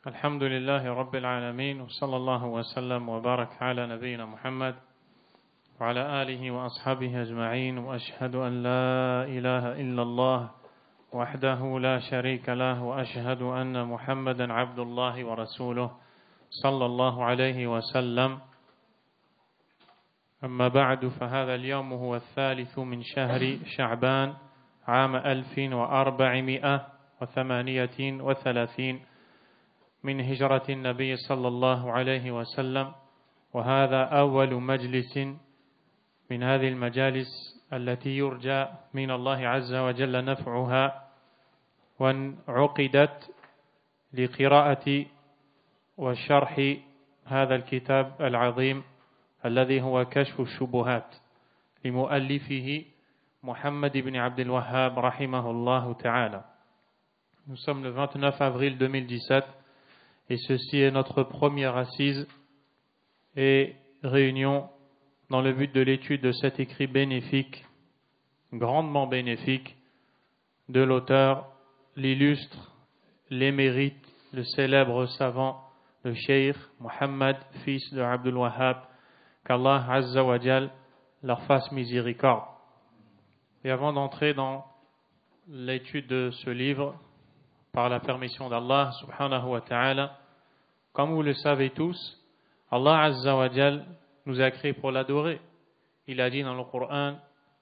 الحمد لله رب العالمين وصلى الله وسلم وبارك على نبينا محمد وعلى آله وأصحابه أجمعين وأشهد أن لا إله إلا الله وحده لا شريك له وأشهد أن محمدا عبد الله ورسوله صلى الله عليه وسلم أما بعد فهذا اليوم هو الثالث من شهر شعبان عام 1438 من هجرة النبي صلى الله عليه وسلم وهذا أول مجلس من هذه المجالس التي يرجى من الله عز وجل نفعها وانعقدت لقراءة وشرح هذا الكتاب العظيم الذي هو كشف الشبهات لمؤلفه محمد بن عبد الوهاب رحمه الله تعالى. Nous sommes le 29 avril 2017 et ceci est notre première assise et réunion dans le but de l'étude de cet écrit bénéfique, grandement bénéfique, de l'auteur, l'illustre, l'émérite, le célèbre savant, le cheikh Mohammed, fils de Abdul Wahhab, qu'Allah Azza wa Jal leur fasse miséricorde. Et avant d'entrer dans l'étude de ce livre, par la permission d'Allah subhanahu wa ta'ala, comme vous le savez tous, Allah Azza wa Jal nous a créés pour l'adorer. Il a dit dans le Coran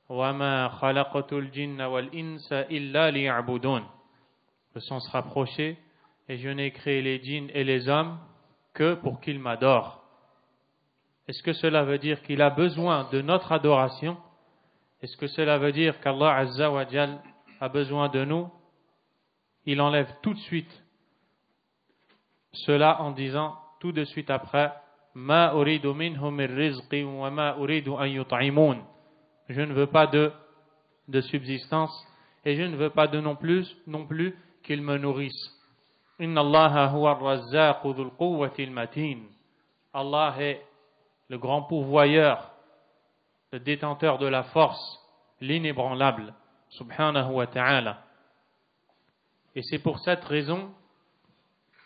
وَمَا خَلَقْتُ الْجِنَّ وَالْإِنسَ إِلَّا لِيَعْبُدُونَ. Le sens rapproché, et je n'ai créé les djinns et les hommes que pour qu'ils m'adorent. Est-ce que cela veut dire qu'il a besoin de notre adoration? Est-ce que cela veut dire qu'Allah Azza wa Jal a besoin de nous? Il enlève tout de suite cela en disant tout de suite après Ma uridu minhum min rizqin wa ma uridu an yut'imun. Je ne veux pas de subsistance et je ne veux pas de non plus qu'ils me nourrissent. Inna Allaha huwa ar-razzaqu dhul quwwati al-matin. Allah est le grand pourvoyeur, le détenteur de la force, l'inébranlable, subhanahu wa ta'ala. Et c'est pour cette raison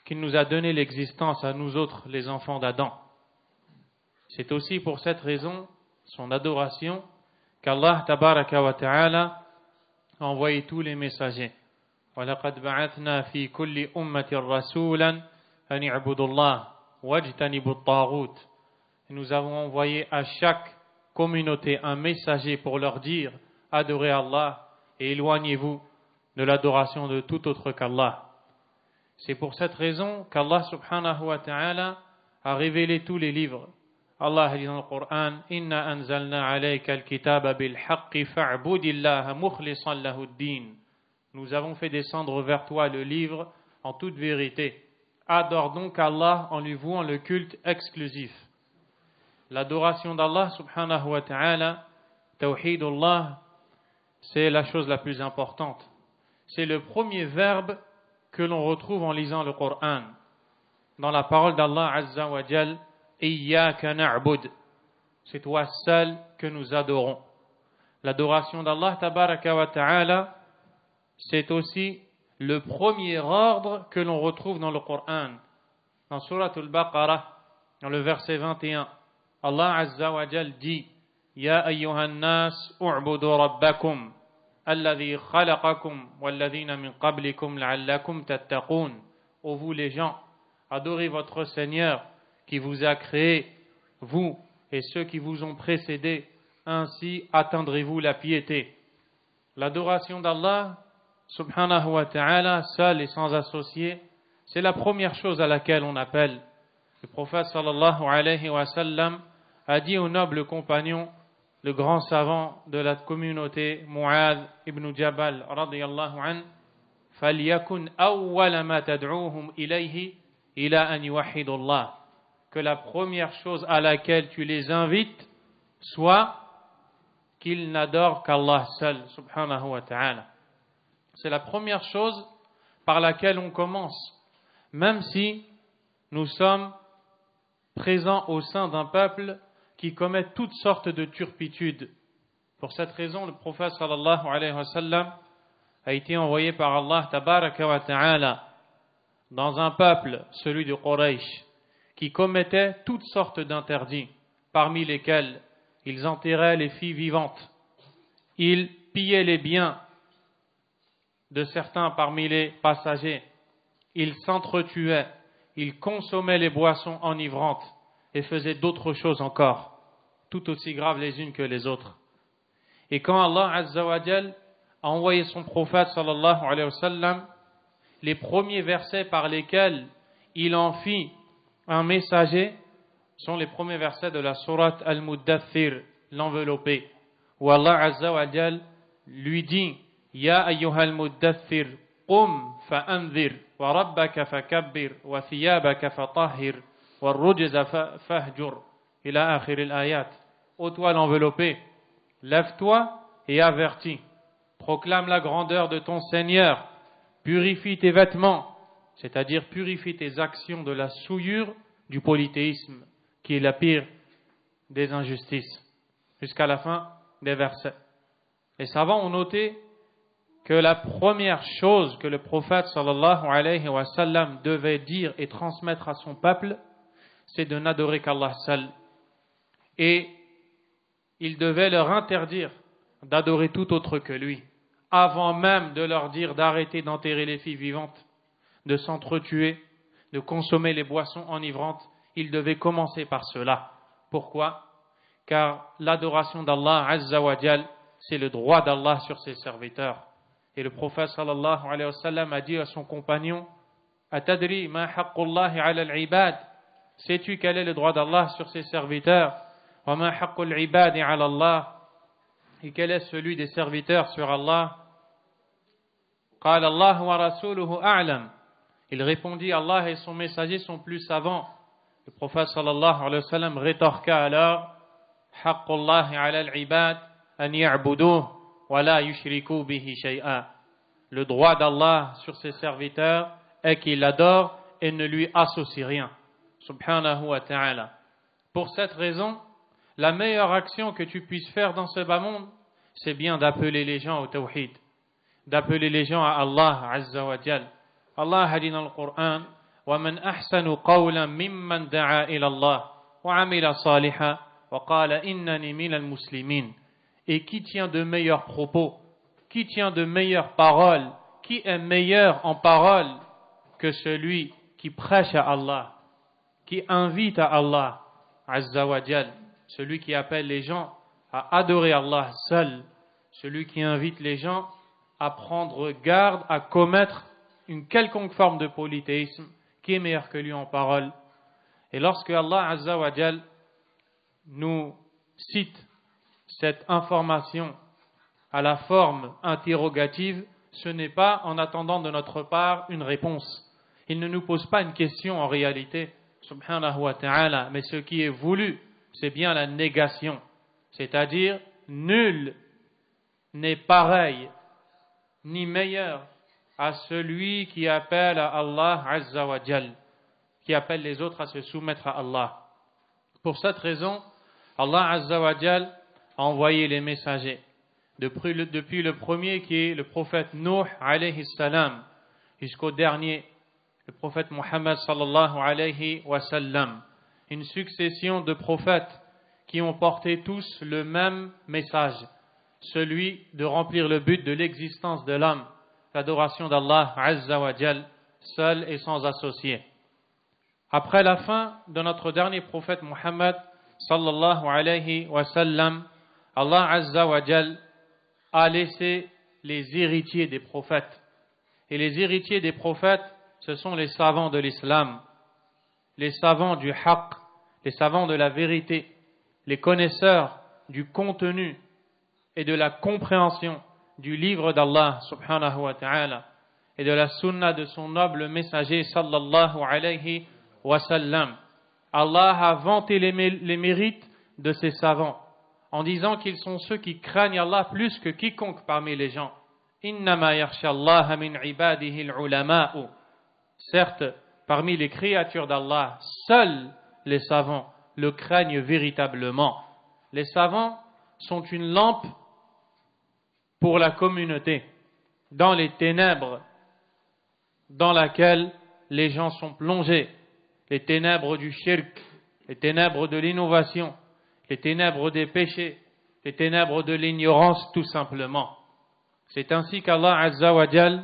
qu'il nous a donné l'existence à nous autres, les enfants d'Adam. C'est aussi pour cette raison, son adoration, qu'Allah tabaraka wa ta'ala a envoyé tous les messagers. وَلَقَدْ بَعَثْنَا فِي كُلِّ أُمَّةٍ رَسُولًا أَنِ اعْبُدُوا اللَّهَ وَاجْتَنِبُوا الطَّاغُوتَ. Nous avons envoyé à chaque communauté un messager pour leur dire adorez Allah et éloignez-vous de l'adoration de tout autre qu'Allah. C'est pour cette raison qu'Allah subhanahu wa ta'ala a révélé tous les livres. Allah dit dans le Coran Inna anzalna alayka al-kitaba bil-haqqi fa'budillaha mukhlishan lahu ad-din. Nous avons fait descendre vers toi le livre en toute vérité. Adore donc Allah en lui vouant le culte exclusif. L'adoration d'Allah subhanahu wa ta'ala, tawhidullah, c'est la chose la plus importante. C'est le premier verbe que l'on retrouve en lisant le Coran. Dans la parole d'Allah Azza wa Jal, Iyyaka na'bud. C'est toi seul que nous adorons. L'adoration d'Allah tabaraka wa ta'ala, c'est aussi le premier ordre que l'on retrouve dans le Coran. Dans Surat al-Baqarah, dans le verset 21, Allah Azza wa Jal dit Ya ayyuhan nas u'budu rabbakum alladhi khalaqakum walladhina min qablikum la'allakum tattaqun. Ô vous les gens, adorez votre Seigneur qui vous a créé, vous et ceux qui vous ont précédés, ainsi atteindrez-vous la piété. L'adoration d'Allah subhanahu wa ta'ala, seul et sans associé, c'est la première chose à laquelle on appelle. Le prophète sallallahu alayhi wa sallam a dit au noble compagnon, le grand savant de la communauté, Mu'adh ibn Jabal radiyallahu anhu, فَلْيَكُنْ أَوَّلَ مَا تَدْعُوهُمْ إِلَيْهِ إِلَىٰ أَنْ يُوَحِّدُوا اللَّهِ. Que la première chose à laquelle tu les invites soit qu'ils n'adorent qu'Allah seul, subhanahu wa ta'ala. C'est la première chose par laquelle on commence, même si nous sommes présents au sein d'un peuple qui commet toutes sortes de turpitudes. Pour cette raison, le prophète sallallahu alayhi wa sallam a été envoyé par Allah tabaraka wa ta'ala dans un peuple, celui de Quraysh, qui commettait toutes sortes d'interdits, parmi lesquels ils enterraient les filles vivantes, ils pillaient les biens de certains parmi les passagers, ils s'entretuaient, ils consommaient les boissons enivrantes et faisaient d'autres choses encore, tout aussi graves les unes que les autres. Et quand Allah Azza wa Jal a envoyé son prophète sallallahu alayhi wa sallam, les premiers versets par lesquels il en fit un messager sont les premiers versets de la sourate Al-Muddathir, l'enveloppé, où Allah Azza wa Jal lui dit Ya ayyuhal muddathir qum fa'anzir wa rabbaka fakabbir wa thiyabaka fatahhir wa rujza fahjur ila akhir al-ayat. Ô toi l'enveloppé, lève-toi et avertis, proclame la grandeur de ton Seigneur, purifie tes vêtements, c'est-à-dire purifie tes actions de la souillure du polythéisme, qui est la pire des injustices, jusqu'à la fin des versets. Les savants ont noté que la première chose que le prophète sallallahu alayhi wa sallam devait dire et transmettre à son peuple, c'est de n'adorer qu'Allah seul. Et il devait leur interdire d'adorer tout autre que lui, avant même de leur dire d'arrêter d'enterrer les filles vivantes, de s'entretuer, de consommer les boissons enivrantes. Il devait commencer par cela. Pourquoi? Car l'adoration d'Allah Azza wa Jal, c'est le droit d'Allah sur ses serviteurs. Et le prophète sallallahu alayhi wa sallam a dit à son compagnon Atadri ma haqqullahi ala al-ibad, sais-tu quel est le droit d'Allah sur ses serviteurs? Wa ma haqqul ibadi ala Allah, et quel est celui des serviteurs sur Allah? Qala Allah wa rasuluhu a'lam. Il répondit Allah et son messager sont plus savants. Le prophète sallallahu alayhi wa sallam rétorqua alors Haqqullahi ala al-ibad an ya'buduhu wa la yushriku bihi shay'a. Le droit d'Allah sur ses serviteurs est qu'il l'adore et ne lui associe rien. Subhanahu wa ta'ala. Pour cette raison, la meilleure action que tu puisses faire dans ce bas monde, c'est bien d'appeler les gens au tawhid, d'appeler les gens à Allah Azza wa Jal. Allah a dit dans le Coran وَمَنْ أَحْسَنُ قَوْلًا مِمَّنْ دَعَا إِلَى اللَّهِ وَعَمِلَ صَالِحًا وَقَالَ إِنَّنِي مِنَ الْمُسْلِمِينَ. Et qui tient de meilleurs propos, qui tient de meilleures paroles, qui est meilleur en parole que celui qui prêche à Allah, qui invite à Allah Azza wa Jal, celui qui appelle les gens à adorer Allah seul, celui qui invite les gens à prendre garde, à commettre une quelconque forme de polythéisme, qui est meilleur que lui en parole. Et lorsque Allah Azza wa Jal nous cite cette information à la forme interrogative, ce n'est pas en attendant de notre part une réponse. Il ne nous pose pas une question en réalité, subhanahu wa ta'ala, mais ce qui est voulu, c'est bien la négation. C'est-à-dire, nul n'est pareil, ni meilleur à celui qui appelle à Allah Azza wa Jal, qui appelle les autres à se soumettre à Allah. Pour cette raison, Allah Azza wa Jal a envoyé les messagers. Depuis le premier qui est le prophète Nuh alayhi salam, jusqu'au dernier, le prophète Muhammad sallallahu alayhi wa sallam. Une succession de prophètes qui ont porté tous le même message, celui de remplir le but de l'existence de l'homme, l'adoration d'Allah Azza wa Jal, seul et sans associé. Après la fin de notre dernier prophète Muhammad sallallahu alayhi wa sallam, Allah Azza wa Jal a laissé les héritiers des prophètes. Et les héritiers des prophètes, ce sont les savants de l'islam, les savants du haqq, les savants de la vérité, les connaisseurs du contenu et de la compréhension du livre d'Allah subhanahu wa ta'ala et de la sunna de son noble messager sallallahu alayhi wa sallam. Allah a vanté les mérites de ces savants en disant qu'ils sont ceux qui craignent Allah plus que quiconque parmi les gens. Innama yakhsha Allah min ibadihi al-ulama'u. Certes, parmi les créatures d'Allah, seuls les savants le craignent véritablement. Les savants sont une lampe pour la communauté dans les ténèbres dans laquelle les gens sont plongés, les ténèbres du shirk, les ténèbres de l'innovation, les ténèbres des péchés, les ténèbres de l'ignorance tout simplement. C'est ainsi qu'Allah Azza wa Jal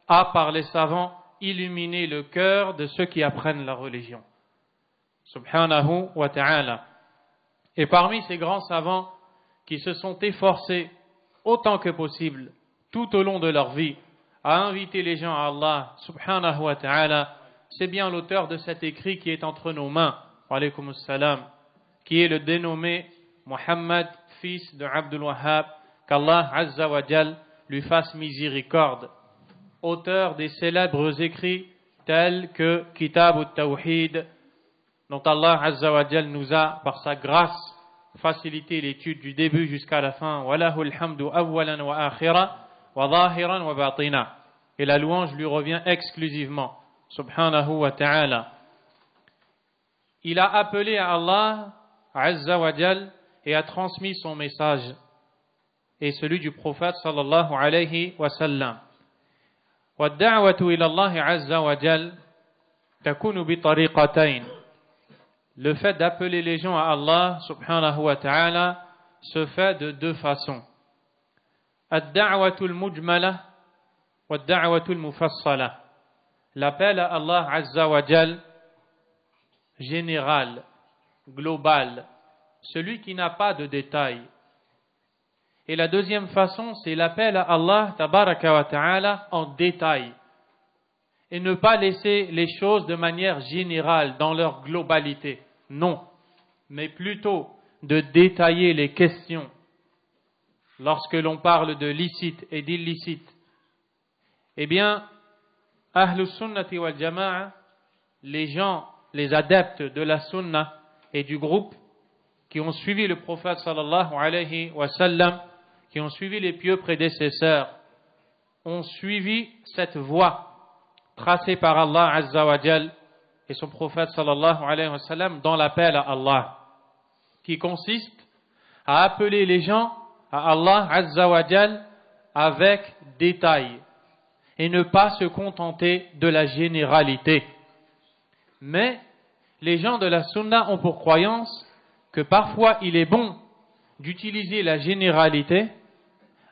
a, par les savants, illuminé le cœur de ceux qui apprennent la religion. Subhanahu wa ta'ala. Et parmi ces grands savants qui se sont efforcés autant que possible, tout au long de leur vie, à inviter les gens à Allah subhanahu wa ta'ala, c'est bien l'auteur de cet écrit qui est entre nos mains, wa alaykum salam, qui est le dénommé Muhammad, fils de Abdul Wahhab, qu'Allah Azza wa Jal lui fasse miséricorde, auteur des célèbres écrits tels que Kitab al-Tawhid, dont Allah Azza wa Jal nous a, par sa grâce, facilité l'étude du début jusqu'à la fin. Walahul hamdu awwalan wa akhira wa zahiran wa batina. Et la louange lui revient exclusivement. Subhanahu wa ta'ala. Il a appelé à Allah Azza wa Jal et a transmis son message et celui du prophète sallallahu alayhi wa sallam. Wa ad-da'watu ila Allah Azza wa Jal takunu bi tariqatayn. Le fait d'appeler les gens à Allah subhanahu wa ta'ala se fait de deux façons. Ad-da'watu al-mujmala wa ad-da'watu al-mufassala. L'appel à Allah Azza wa Jal général, global, celui qui n'a pas de détails. Et la deuxième façon, c'est l'appel à Allah tabaraka wa ta'ala en détail. Et ne pas laisser les choses de manière générale, dans leur globalité. Non, mais plutôt de détailler les questions lorsque l'on parle de licite et d'illicite. Eh bien, Ahlus Sunnati wal Jama'a, les gens, les adeptes de la Sunna et du groupe qui ont suivi le prophète sallallahu alayhi wa sallam, qui ont suivi les pieux prédécesseurs, ont suivi cette voie tracée par Allah Azza wa Jal et son prophète sallallahu alayhi wa sallam dans l'appel à Allah, qui consiste à appeler les gens à Allah Azza wa Jal avec détail et ne pas se contenter de la généralité. Mais les gens de la Sunna ont pour croyance que parfois il est bon d'utiliser la généralité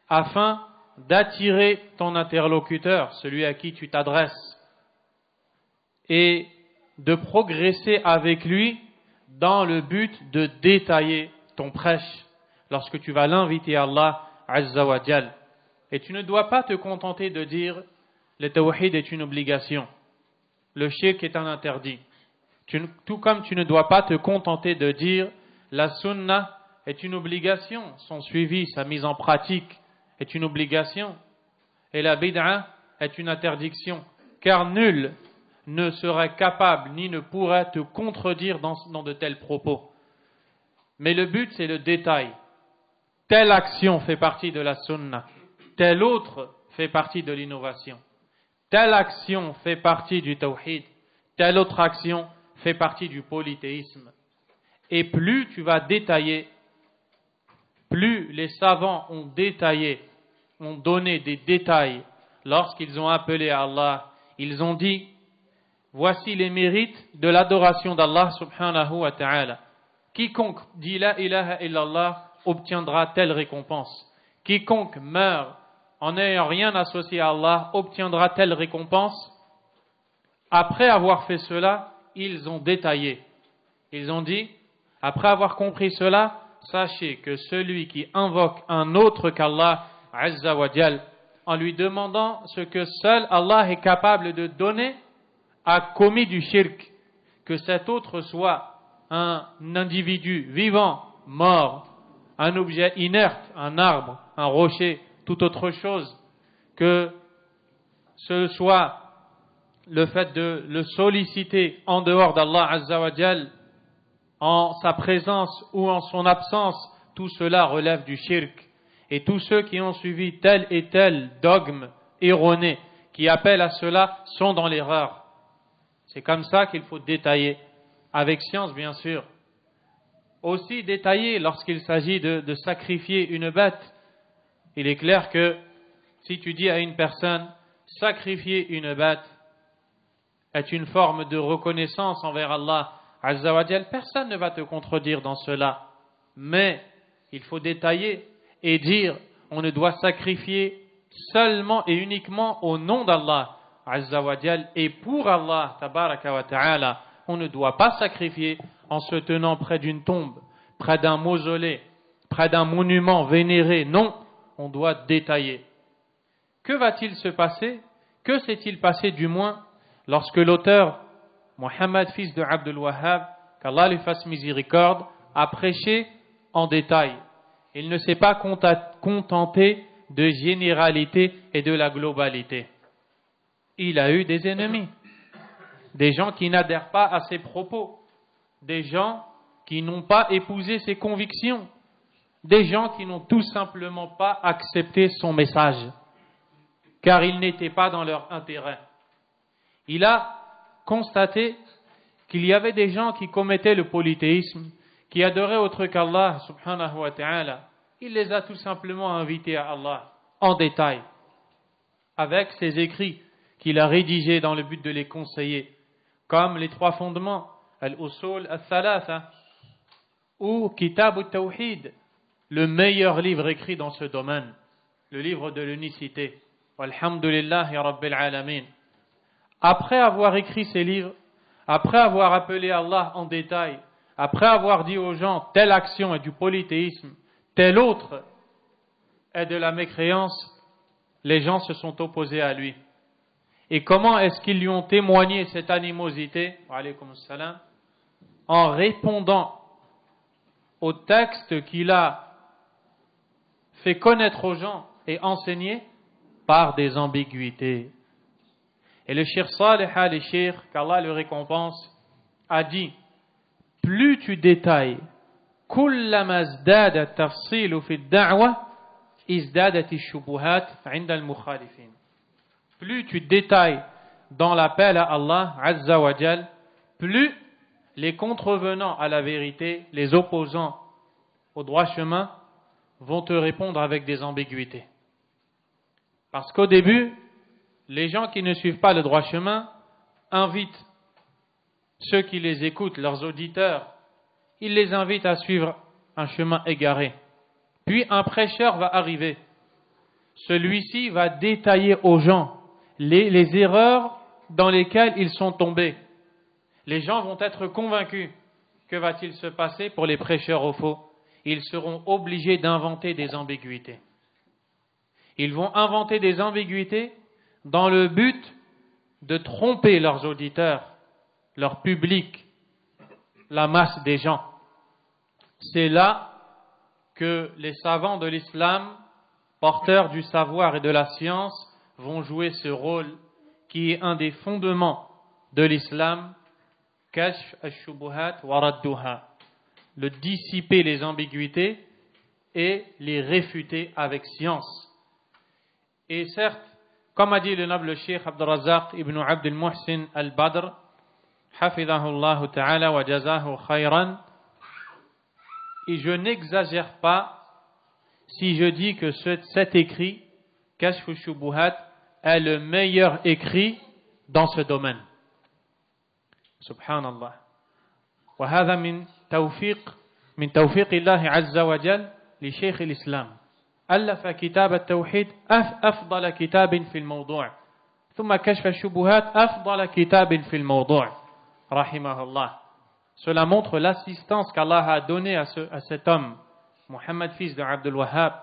afin d'attirer ton interlocuteur, celui à qui tu t'adresses, et de progresser avec lui dans le but de détailler ton prêche lorsque tu vas l'inviter à Allah Azza wa Jal. Et tu ne dois pas te contenter de dire le tawhid est une obligation, le shirk est un interdit. Tout comme tu ne dois pas te contenter de dire la sunna est une obligation, son suivi, sa mise en pratique est une obligation, et la bid'a est une interdiction, car nul ne serait capable ni ne pourrait te contredire dans de tels propos. Mais le but, c'est le détail. Telle action fait partie de la sunna, telle autre fait partie de l'innovation. Telle action fait partie du tawhid, telle autre action fait partie du polythéisme. Et plus tu vas détailler, plus les savants ont détaillé, ont donné des détails lorsqu'ils ont appelé à Allah. Ils ont dit, voici les mérites de l'adoration d'Allah subhanahu wa ta'ala. Quiconque dit la ilaha illallah obtiendra telle récompense. Quiconque meurt en n'ayant rien associé à Allah obtiendra telle récompense. Après avoir fait cela, ils ont détaillé. Ils ont dit, après avoir compris cela, sachez que celui qui invoque un autre qu'Allah Azza wa Jal, en lui demandant ce que seul Allah est capable de donner, a commis du shirk, que cet autre soit un individu vivant, mort, un objet inerte, un arbre, un rocher, toute autre chose, que ce soit le fait de le solliciter en dehors d'Allah Azza wa Jal, en sa présence ou en son absence, tout cela relève du shirk. Et tous ceux qui ont suivi tel et tel dogme erroné, qui appellent à cela, sont dans l'erreur. C'est comme ça qu'il faut détailler, avec science bien sûr. Aussi détailler lorsqu'il s'agit de sacrifier une bête. Il est clair que si tu dis à une personne, sacrifier une bête, est une forme de reconnaissance envers Allah Azza wa Jal, personne ne va te contredire dans cela. Mais il faut détailler et dire on ne doit sacrifier seulement et uniquement au nom d'Allah Azza wa Jal et pour Allah Tabaraka wa Ta'ala. On ne doit pas sacrifier en se tenant près d'une tombe, près d'un mausolée, près d'un monument vénéré. Non, on doit détailler. Que va-t-il se passer? Que s'est-il passé du moins lorsque l'auteur Mohammed, fils de Abdul Wahhab, qu'Allah lui fasse miséricorde, a prêché en détail. Il ne s'est pas contenté de généralité et de la globalité. Il a eu des ennemis, des gens qui n'adhèrent pas à ses propos, des gens qui n'ont pas épousé ses convictions, des gens qui n'ont tout simplement pas accepté son message, car il n'était pas dans leur intérêt. Il a constaté qu'il y avait des gens qui commettaient le polythéisme, qui adoraient autre qu'Allah subhanahu wa ta'ala. Il les a tout simplement invités à Allah en détail, avec ses écrits qu'il a rédigés dans le but de les conseiller, comme les 3 fondements, Al-Usul Al-Thalatha ou Kitab Al-Tawhid, le meilleur livre écrit dans ce domaine, le livre de l'unicité. Walhamdulillahi Rabbil Alamin. Après avoir écrit ces livres, après avoir appelé Allah en détail, après avoir dit aux gens telle action est du polythéisme, telle autre est de la mécréance, les gens se sont opposés à lui. Et comment est-ce qu'ils lui ont témoigné cette animosité? Wa alaykum assalam. En répondant au texte qu'il a fait connaître aux gens et enseigné par des ambiguïtés. Et le Cheikh Saleh al-Cheikh, qu'Allah le récompense, a dit, plus tu détailles, كلما ازداد التفصيل في الدعوة ازدادت الشبهات عند المخالفين. Plus tu détailles dans l'appel à Allah Azza wa Jal, plus les contrevenants à la vérité, les opposants au droit chemin, vont te répondre avec des ambiguïtés. Parce qu'au début, les gens qui ne suivent pas le droit chemin invitent ceux qui les écoutent, leurs auditeurs, ils les invitent à suivre un chemin égaré. Puis un prêcheur va arriver. Celui-ci va détailler aux gens les erreurs dans lesquelles ils sont tombés. Les gens vont être convaincus. Que va-t-il se passer pour les prêcheurs au faux? Ils seront obligés d'inventer des ambiguïtés. Ils vont inventer des ambiguïtés dans le but de tromper leurs auditeurs, leur public, la masse des gens. C'est là que les savants de l'islam, porteurs du savoir et de la science, vont jouer ce rôle qui est un des fondements de l'islam, kashf ash-shubuhat wa radduha, le dissiper les ambiguïtés et les réfuter avec science. Et certes, comme a dit le noble Cheikh Abd al-Razzaq ibn Abd al-Muhsin al-Badr, hafidhahullah ta'ala wa jazahu khayran, et je n'exagère pas si je dis que cet écrit, Kashf ash-Shubuhat, est le meilleur écrit dans ce domaine. Subhanallah. Wa hadha min tawfiq Allah azza wa jal li Shaykh al-Islam. ألف كتاب التوحيد أفضل كتاب في الموضوع ثم كشف الشبهات أفضل كتاب في الموضوع رحمه الله. Cela montre l'assistance qu'Allah a donnée à cet homme, Mohammed, fils de Abdul Wahhab,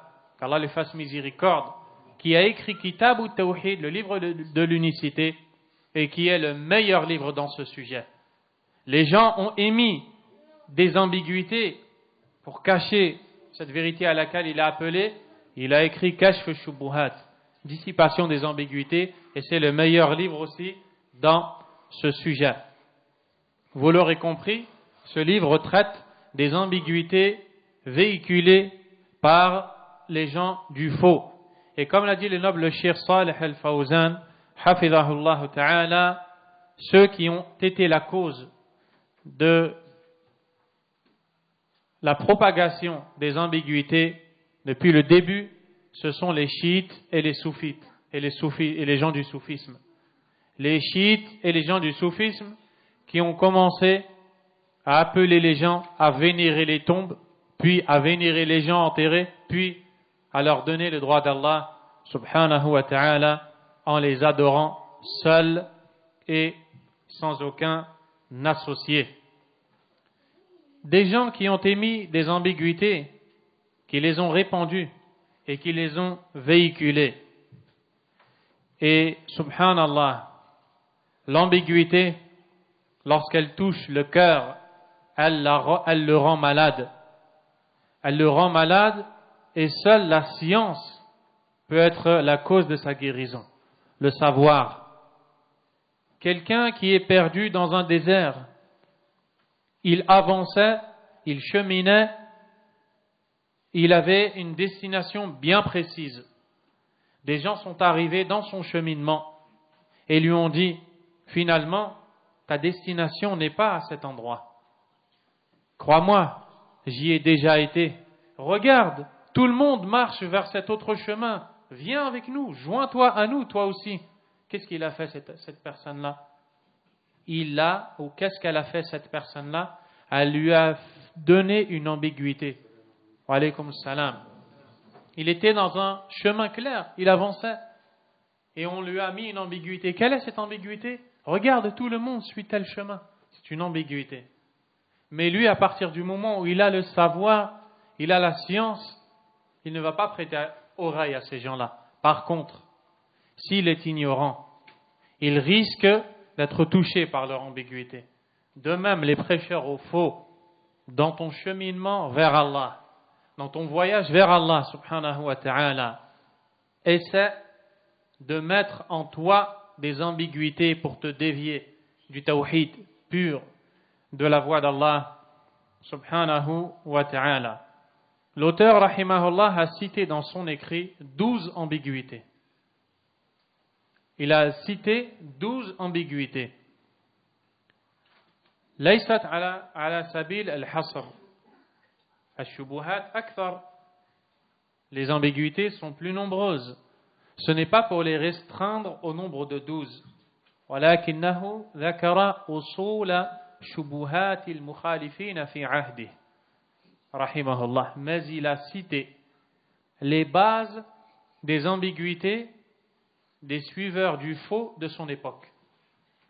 qu'Allah lui fasse miséricorde, qui a écrit Kitab al-Tawhid, le livre de l'unicité, et qui est le meilleur livre dans ce sujet. Les gens ont émis des ambiguïtés pour cacher cette vérité à laquelle il a appelé. Il a écrit Kashf ash-Shubuhat, dissipation des ambiguïtés, et c'est le meilleur livre aussi dans ce sujet. Vous l'aurez compris, ce livre traite des ambiguïtés véhiculées par les gens du faux. Et comme l'a dit le noble Cheikh Saleh al-Fawzan, hafidhahullah ta'ala, ceux qui ont été la cause de la propagation des ambiguïtés depuis le début, ce sont les chiites et les soufites et les gens du soufisme. les chiites et les gens du soufisme qui ont commencé à appeler les gens à vénérer les tombes, puis à vénérer les gens enterrés, puis à leur donner le droit d'Allah subhanahu wa ta'ala en les adorant seuls et sans aucun associé. Des gens qui ont émis des ambiguïtés, qui les ont répandues et qui les ont véhiculées. Et subhanallah, l'ambiguïté, lorsqu'elle touche le cœur, elle le rend malade. Elle le rend malade et seule la science peut être la cause de sa guérison. Le savoir. Quelqu'un qui est perdu dans un désert, il avançait, il cheminait, il avait une destination bien précise. Des gens sont arrivés dans son cheminement et lui ont dit, finalement, ta destination n'est pas à cet endroit. Crois-moi, j'y ai déjà été. Regarde, tout le monde marche vers cet autre chemin. Viens avec nous, joins-toi à nous, toi aussi. Qu'est-ce qu'il a fait cette personne-là? Qu'est-ce qu'elle a fait cette personne-là? Elle lui a donné une ambiguïté. Wa alaykum salam. Il était dans un chemin clair, il avançait. Et on lui a mis une ambiguïté. Quelle est cette ambiguïté? Regarde, tout le monde suit tel chemin. C'est une ambiguïté. Mais lui, à partir du moment où il a le savoir, il a la science, il ne va pas prêter oreille à ces gens-là. Par contre, s'il est ignorant, il risque d'être touché par leur ambiguïté. De même, les prêcheurs au faux, dans ton cheminement vers Allah, dans ton voyage vers Allah, subhanahu wa ta'ala, essaie de mettre en toi des ambiguïtés pour te dévier du tawhid pur, de la voie d'Allah, subhanahu wa ta'ala. L'auteur, rahimahullah, a cité dans son écrit 12 ambiguïtés. Il a cité 12 ambiguïtés. ليست على سبيل الحصر. الشبهات أكثر. Les ambiguïtés sont plus nombreuses. Ce n'est pas pour les restreindre au nombre de 12. ولكنه ذكر أصول شبهات المخالفين في عهده. Rahimahullah. Mais il a cité les bases des ambiguïtés des suiveurs du faux de son époque.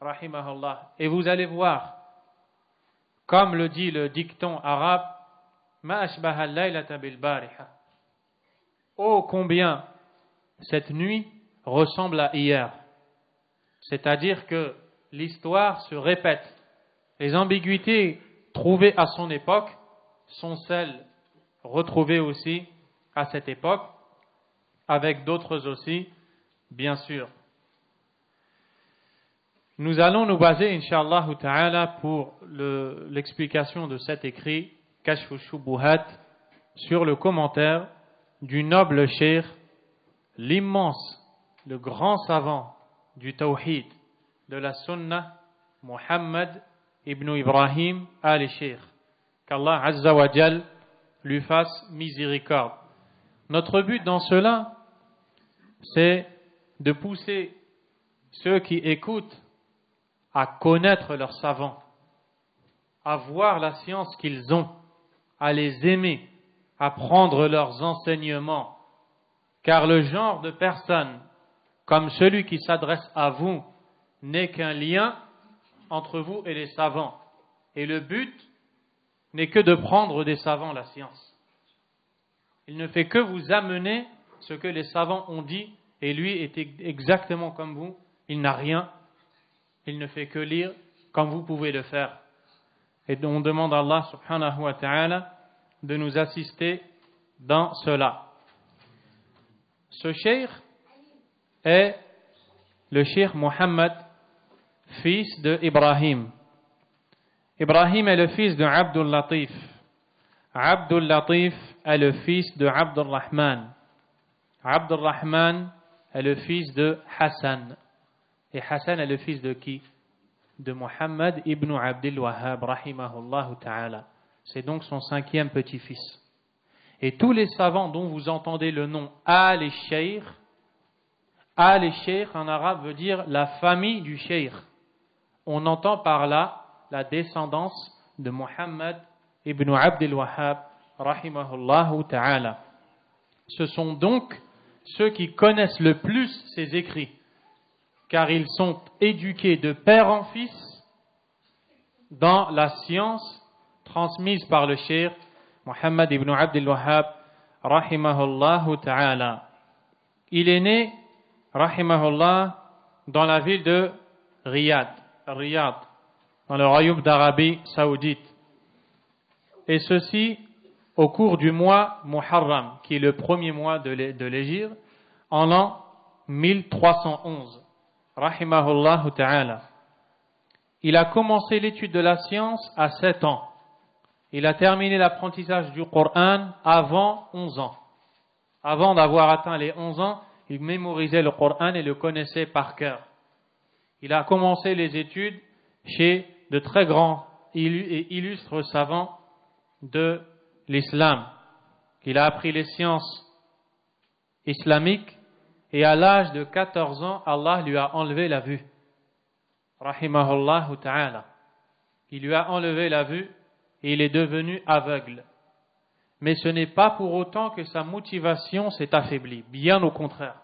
Rahimahullah. Et vous allez voir, comme le dit le dicton arabe, Ma ashbaha al-laylata bil-bariha. Oh, combien cette nuit ressemble à hier. C'est-à-dire que l'histoire se répète. Les ambiguïtés trouvées à son époque sont celles retrouvées aussi à cette époque, avec d'autres aussi, bien sûr. Nous allons nous baser, Inch'Allah ta'ala, pour l'explication de cet écrit, Kashfu Shubuhat, sur le commentaire du noble cheikh, l'immense, le grand savant du tawhid, de la sunnah, Muhammad ibn Ibrahim al-Sheikh. Qu'Allah Azza wa Jal lui fasse miséricorde. Notre but dans cela, c'est de pousser ceux qui écoutent à connaître leurs savants, à voir la science qu'ils ont, à les aimer, à prendre leurs enseignements. Car le genre de personne, comme celui qui s'adresse à vous, n'est qu'un lien entre vous et les savants. Et le but n'est que de prendre des savants la science. Il ne fait que vous amener ce que les savants ont dit, et lui est exactement comme vous, il n'a rien, il ne fait que lire comme vous pouvez le faire. Et on demande à Allah subhanahu wa ta'ala de nous assister dans cela. Ce cheikh est le cheikh Muhammad, fils de Ibrahim. Ibrahim est le fils de Abdul Latif. Abdul Latif est le fils de Abdul Rahman. Abdul Rahman est le fils de Hassan. Et Hassan est le fils de qui? De Muhammad ibn Abdul Wahhab, rahimahullah ta'ala. C'est donc son 5e petit-fils. Et tous les savants dont vous entendez le nom al-Shaykh, Al-Sheikh en arabe veut dire la famille du Sheikh. On entend par là la descendance de Muhammad ibn Abdul Wahhab, rahimahullahu ta'ala. Ce sont donc ceux qui connaissent le plus ses écrits, car ils sont éduqués de père en fils dans la science transmise par le Cheikh Muhammad ibn Abdul Wahhab, rahimahullahu ta'ala. Il est né, rahimahullah, dans la ville de Riyad, dans le royaume d'Arabie saoudite. Et ceci au cours du mois Muharram, qui est le premier mois de l'Hégire, en l'an 1311. Rahimahullah ta'ala. Il a commencé l'étude de la science à 7 ans. Il a terminé l'apprentissage du Coran avant 11 ans. Avant d'avoir atteint les 11 ans, il mémorisait le Coran et le connaissait par cœur. Il a commencé les études chez de très grands et illustres savants de l'islam. Il a appris les sciences islamiques et à l'âge de 14 ans, Allah lui a enlevé la vue. Rahimahullah ta'ala. Il lui a enlevé la vue et il est devenu aveugle. Mais ce n'est pas pour autant que sa motivation s'est affaiblie. Bien au contraire.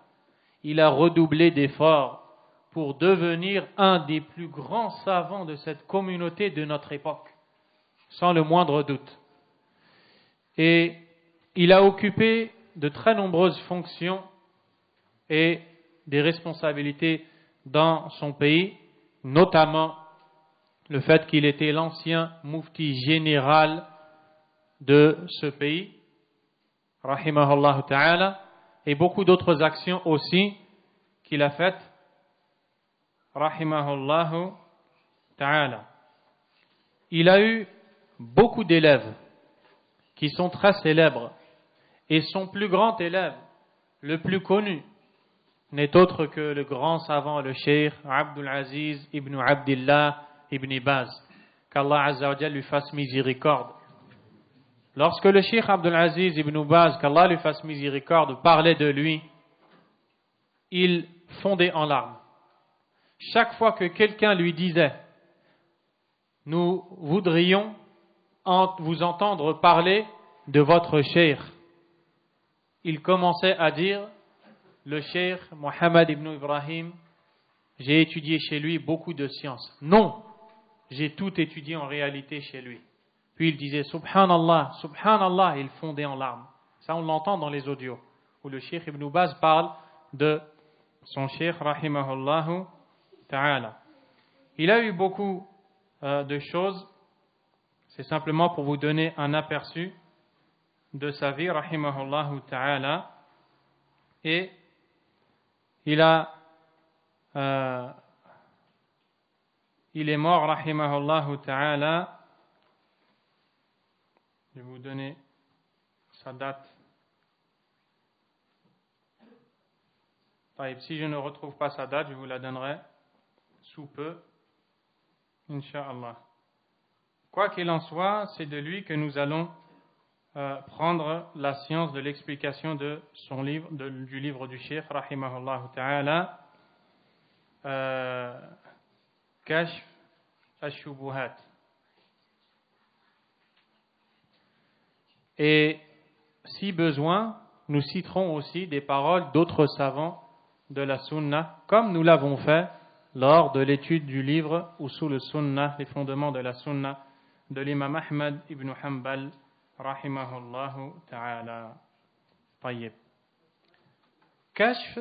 Il a redoublé d'efforts pour devenir un des plus grands savants de cette communauté de notre époque. Sans le moindre doute. Et il a occupé de très nombreuses fonctions et des responsabilités dans son pays, notamment le fait qu'il était l'ancien mufti général de ce pays, rahimahullah ta'ala, et beaucoup d'autres actions aussi qu'il a faites, rahimahullah ta'ala. Il a eu beaucoup d'élèves qui sont très célèbres, et son plus grand élève, le plus connu, n'est autre que le grand savant, le Cheikh Abdul Aziz ibn Abdillah ibn Baz, qu'Allah Azza wa Jalla lui fasse miséricorde. Lorsque le Cheikh Abdul Aziz ibn Baz, qu'Allah lui fasse miséricorde, parlait de lui, il fondait en larmes. Chaque fois que quelqu'un lui disait « Nous voudrions vous entendre parler de votre Cheikh », il commençait à dire « Le Cheikh Mohammed ibn Ibrahim, j'ai étudié chez lui beaucoup de sciences. » Non, j'ai tout étudié en réalité chez lui. Puis il disait « Subhanallah, Subhanallah », il fondait en larmes. Ça, on l'entend dans les audios, où le Cheikh Ibn Baz parle de son Cheikh, rahimahullahu ta'ala. Il a eu beaucoup de choses. C'est simplement pour vous donner un aperçu de sa vie, rahimahullahu ta'ala. Et il est mort, rahimahullahu ta'ala. Je vais vous donner sa date. Si je ne retrouve pas sa date, je vous la donnerai sous peu, Inch'Allah. Quoi qu'il en soit, c'est de lui que nous allons prendre la science de l'explication de son livre, du livre du Cheikh, rahimahullah ta'ala, Kashf al-Shubuhat. Et si besoin, nous citerons aussi des paroles d'autres savants de la Sunna, comme nous l'avons fait lors de l'étude du livre Usul al-Sunnah, les fondements de la Sunna, de l'imam Ahmad ibn Hanbal, rahimahullahu ta'ala. Tayyib. Kashf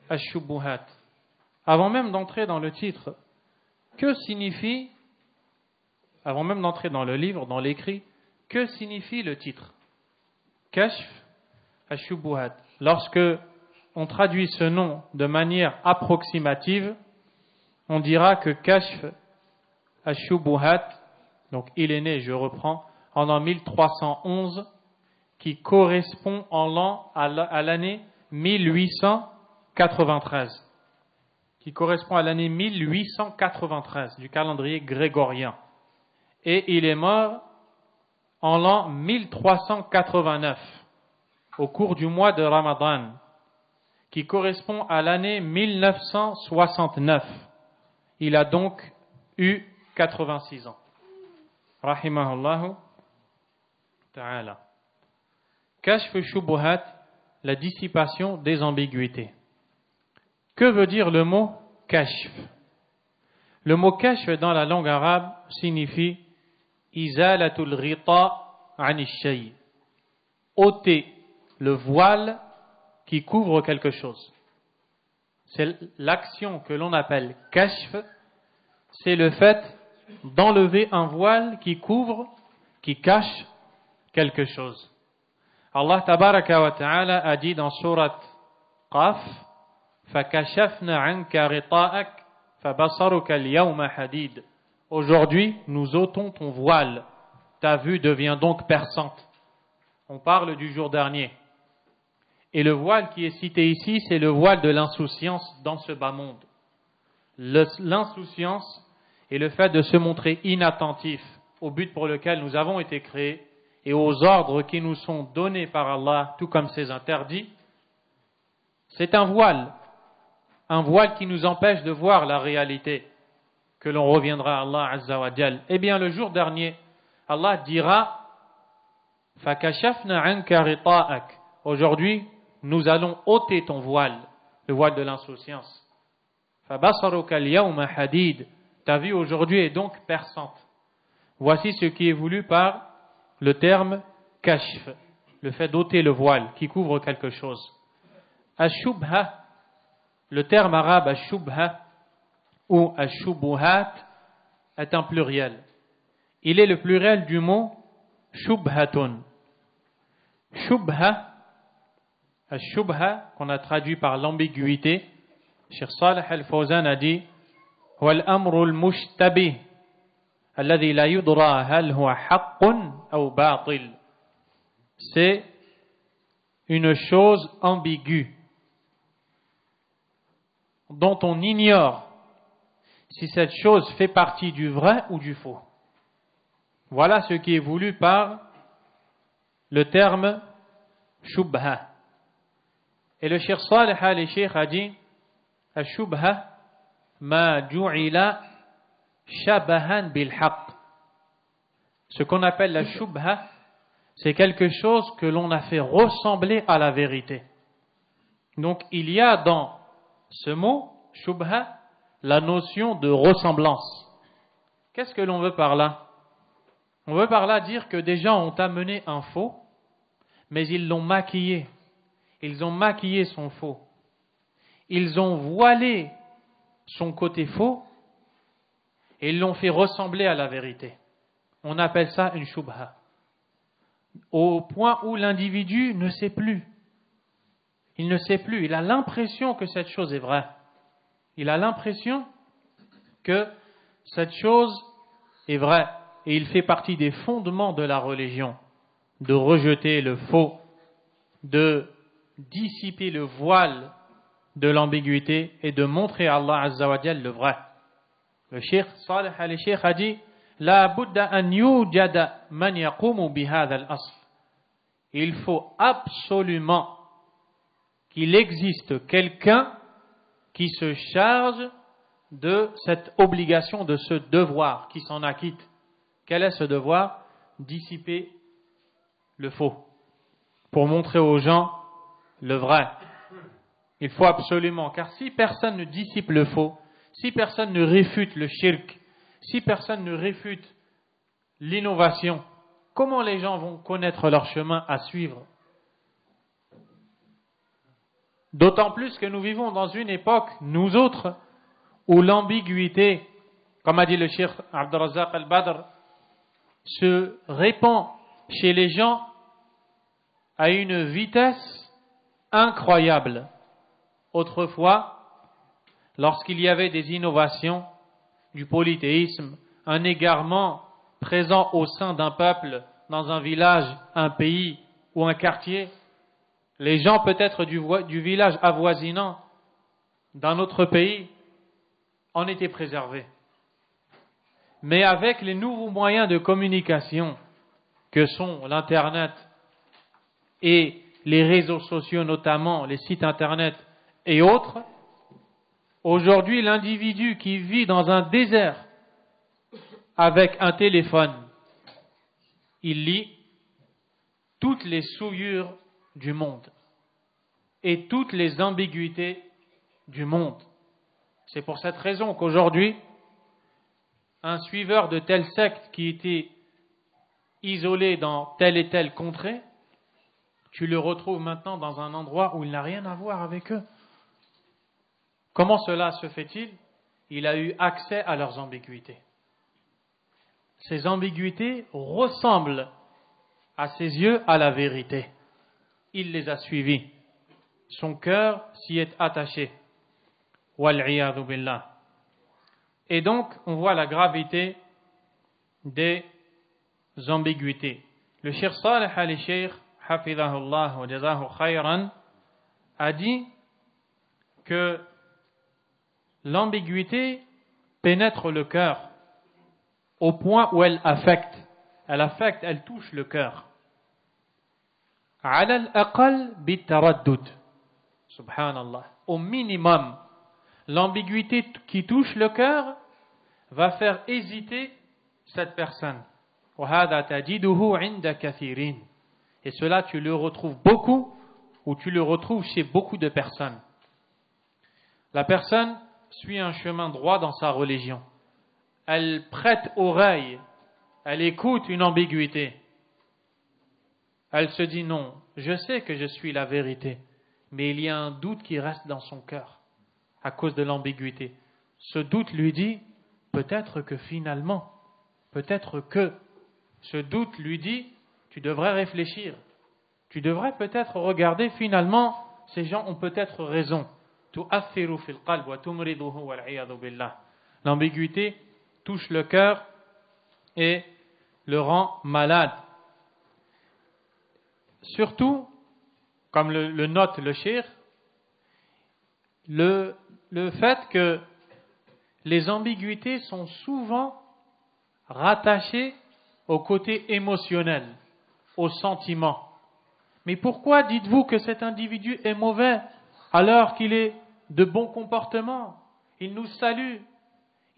al-Shubuhat. Avant même d'entrer dans le titre, que signifie, avant même d'entrer dans le livre, dans l'écrit, que signifie le titre? Kashf al-Shubuhat. Lorsque on traduit ce nom de manière approximative, on dira que Kashf al-Shubuhat, donc il est né, je reprends, en l'an 1311, qui correspond à l'année 1893. Qui correspond à l'année 1893 du calendrier grégorien. Et il est mort en l'an 1389, au cours du mois de Ramadan, qui correspond à l'année 1969. Il a donc eu 86 ans. Rahimahullahu ta'ala. Kashf shubuhat, la dissipation des ambiguïtés. Que veut dire le mot kashf? Le mot kashf dans la langue arabe signifie izalatul ghita ani shay, ôter le voile qui couvre quelque chose. C'est l'action que l'on appelle kashf, c'est le fait d'enlever un voile qui couvre, qui cache quelque chose. Allah tabaraka wa ta'ala a dit dans sourate Qaf, فَكَشَفْنَا عَنْكَ غِطَاءَكَ فَبَصَرُكَ الْيَوْمَ حَدِيدٌ. Aujourd'hui, nous ôtons ton voile. Ta vue devient donc perçante. On parle du jour dernier. Et le voile qui est cité ici, c'est le voile de l'insouciance dans ce bas monde. L'insouciance est le fait de se montrer inattentif au but pour lequel nous avons été créés et aux ordres qui nous sont donnés par Allah, tout comme ses interdits. C'est un voile qui nous empêche de voir la réalité, que l'on reviendra à Allah Azza wa Jal. Eh bien, le jour dernier, Allah dira فَكَشَفْنَا عَنْكَ غِطَاءَكَ. Aujourd'hui, nous allons ôter ton voile, le voile de l'insouciance. فَبَصَرُكَ الْيَوْمَ حَدِيدٌ. Ta vue aujourd'hui est donc perçante. Voici ce qui est voulu par le terme kashf, le fait d'ôter le voile qui couvre quelque chose. Ash-shubha, le terme arabe ash-shubha ou ash-shubuhat est un pluriel. Il est le pluriel du mot shubhatun. Shubha, ash-shubha, qu'on a traduit par l'ambiguïté, Cheikh Salih al-Fawzan a dit هو الأمر المشتبه الذي لا يدرى هل هو حق أو باطل. C'est une chose ambiguë dont on ignore si cette chose fait partie du vrai ou du faux. Voilà ce qui est voulu par le terme shubha. Et le Cheikh Salih al-Cheikh a dit al-shubha ma ju'ila shabahan bil haqq. Ce qu'on appelle la shubha, c'est quelque chose que l'on a fait ressembler à la vérité. Donc il y a dans ce mot shubha la notion de ressemblance. Qu'est-ce que l'on veut par là? On veut par là dire que des gens ont amené un faux, mais ils l'ont maquillé. Ils ont maquillé son faux. Ils ont voilé son côté faux et ils l'ont fait ressembler à la vérité. On appelle ça une shubha. Au point où l'individu ne sait plus. Il ne sait plus. Il a l'impression que cette chose est vraie. Il a l'impression que cette chose est vraie. Et il fait partie des fondements de la religion. De rejeter le faux, de dissiper le voile de l'ambiguïté et de montrer à Allah Azza wa Jal le vrai. Le Cheikh Salih al-Cheikh a dit La budda an yujada man yaqumu bihadha al-asl. Il faut absolument qu'il existe quelqu'un qui se charge de cette obligation, de ce devoir, qui s'en acquitte. Quel est ce devoir? Dissiper le faux, pour montrer aux gens le vrai. Il faut absolument, car si personne ne dissipe le faux, si personne ne réfute le shirk, si personne ne réfute l'innovation, comment les gens vont connaître leur chemin à suivre? D'autant plus que nous vivons dans une époque, nous autres, où l'ambiguïté, comme a dit le Cheikh Abd al-Razzaq al-Badr, se répand chez les gens à une vitesse incroyable. Autrefois, lorsqu'il y avait des innovations, du polythéisme, un égarement présent au sein d'un peuple, dans un village, un pays ou un quartier, les gens peut-être du village avoisinant, d'un autre pays, en étaient préservés. Mais avec les nouveaux moyens de communication que sont l'Internet et les réseaux sociaux, notamment les sites Internet et autres. Aujourd'hui, l'individu qui vit dans un désert avec un téléphone, il lit toutes les souillures du monde et toutes les ambiguïtés du monde. C'est pour cette raison qu'aujourd'hui, un suiveur de telle secte qui était isolé dans telle et telle contrée, tu le retrouves maintenant dans un endroit où il n'a rien à voir avec eux. Comment cela se fait-il? Il a eu accès à leurs ambiguïtés. Ces ambiguïtés ressemblent à ses yeux à la vérité. Il les a suivies. Son cœur s'y est attaché. Wal'iyadhu billah. Et donc, on voit la gravité des ambiguïtés. Le Cheikh Saleh al-Cheikh, hafidhahullah wa jazahu khayran, a dit que l'ambiguïté pénètre le cœur au point où elle affecte, elle touche le cœur. Ala al-aqal bitaraddud. Subhanallah. Au minimum, l'ambiguïté qui touche le cœur va faire hésiter cette personne. وَهَذَا تَجِدُهُ عِنْدَ كَثِيرٍ. Et cela, tu le retrouves beaucoup, ou tu le retrouves chez beaucoup de personnes. La personne suit un chemin droit dans sa religion. Elle prête oreille, elle écoute une ambiguïté. Elle se dit non, je sais que je suis la vérité, mais il y a un doute qui reste dans son cœur à cause de l'ambiguïté. Ce doute lui dit, peut-être que finalement, peut-être que, ce doute lui dit, tu devrais réfléchir, tu devrais peut-être regarder finalement, ces gens ont peut-être raison. L'ambiguïté touche le cœur et le rend malade. Surtout, comme le note le cheikh, le fait que les ambiguïtés sont souvent rattachées au côté émotionnel, au sentiment. Mais pourquoi dites-vous que cet individu est mauvais alors qu'il est de bon comportement? Il nous salue,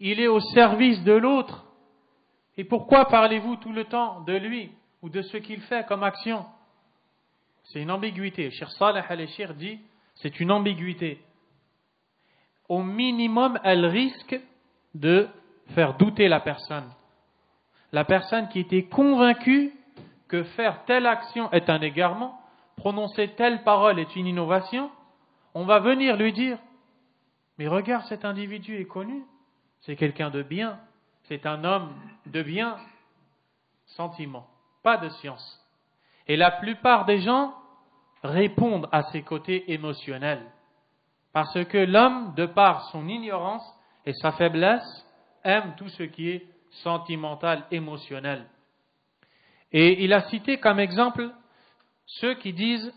il est au service de l'autre. Et pourquoi parlez-vous tout le temps de lui ou de ce qu'il fait comme action? C'est une ambiguïté. Cheikh Saleh al-Cheikh dit, c'est une ambiguïté. Au minimum, elle risque de faire douter la personne. La personne qui était convaincue que faire telle action est un égarement, prononcer telle parole est une innovation, on va venir lui dire, mais regarde, cet individu est connu, c'est quelqu'un de bien, c'est un homme de bien, sentiment, pas de science. Et la plupart des gens répondent à ces côtés émotionnels. Parce que l'homme, de par son ignorance et sa faiblesse, aime tout ce qui est sentimental, émotionnel. Et il a cité comme exemple ceux qui disent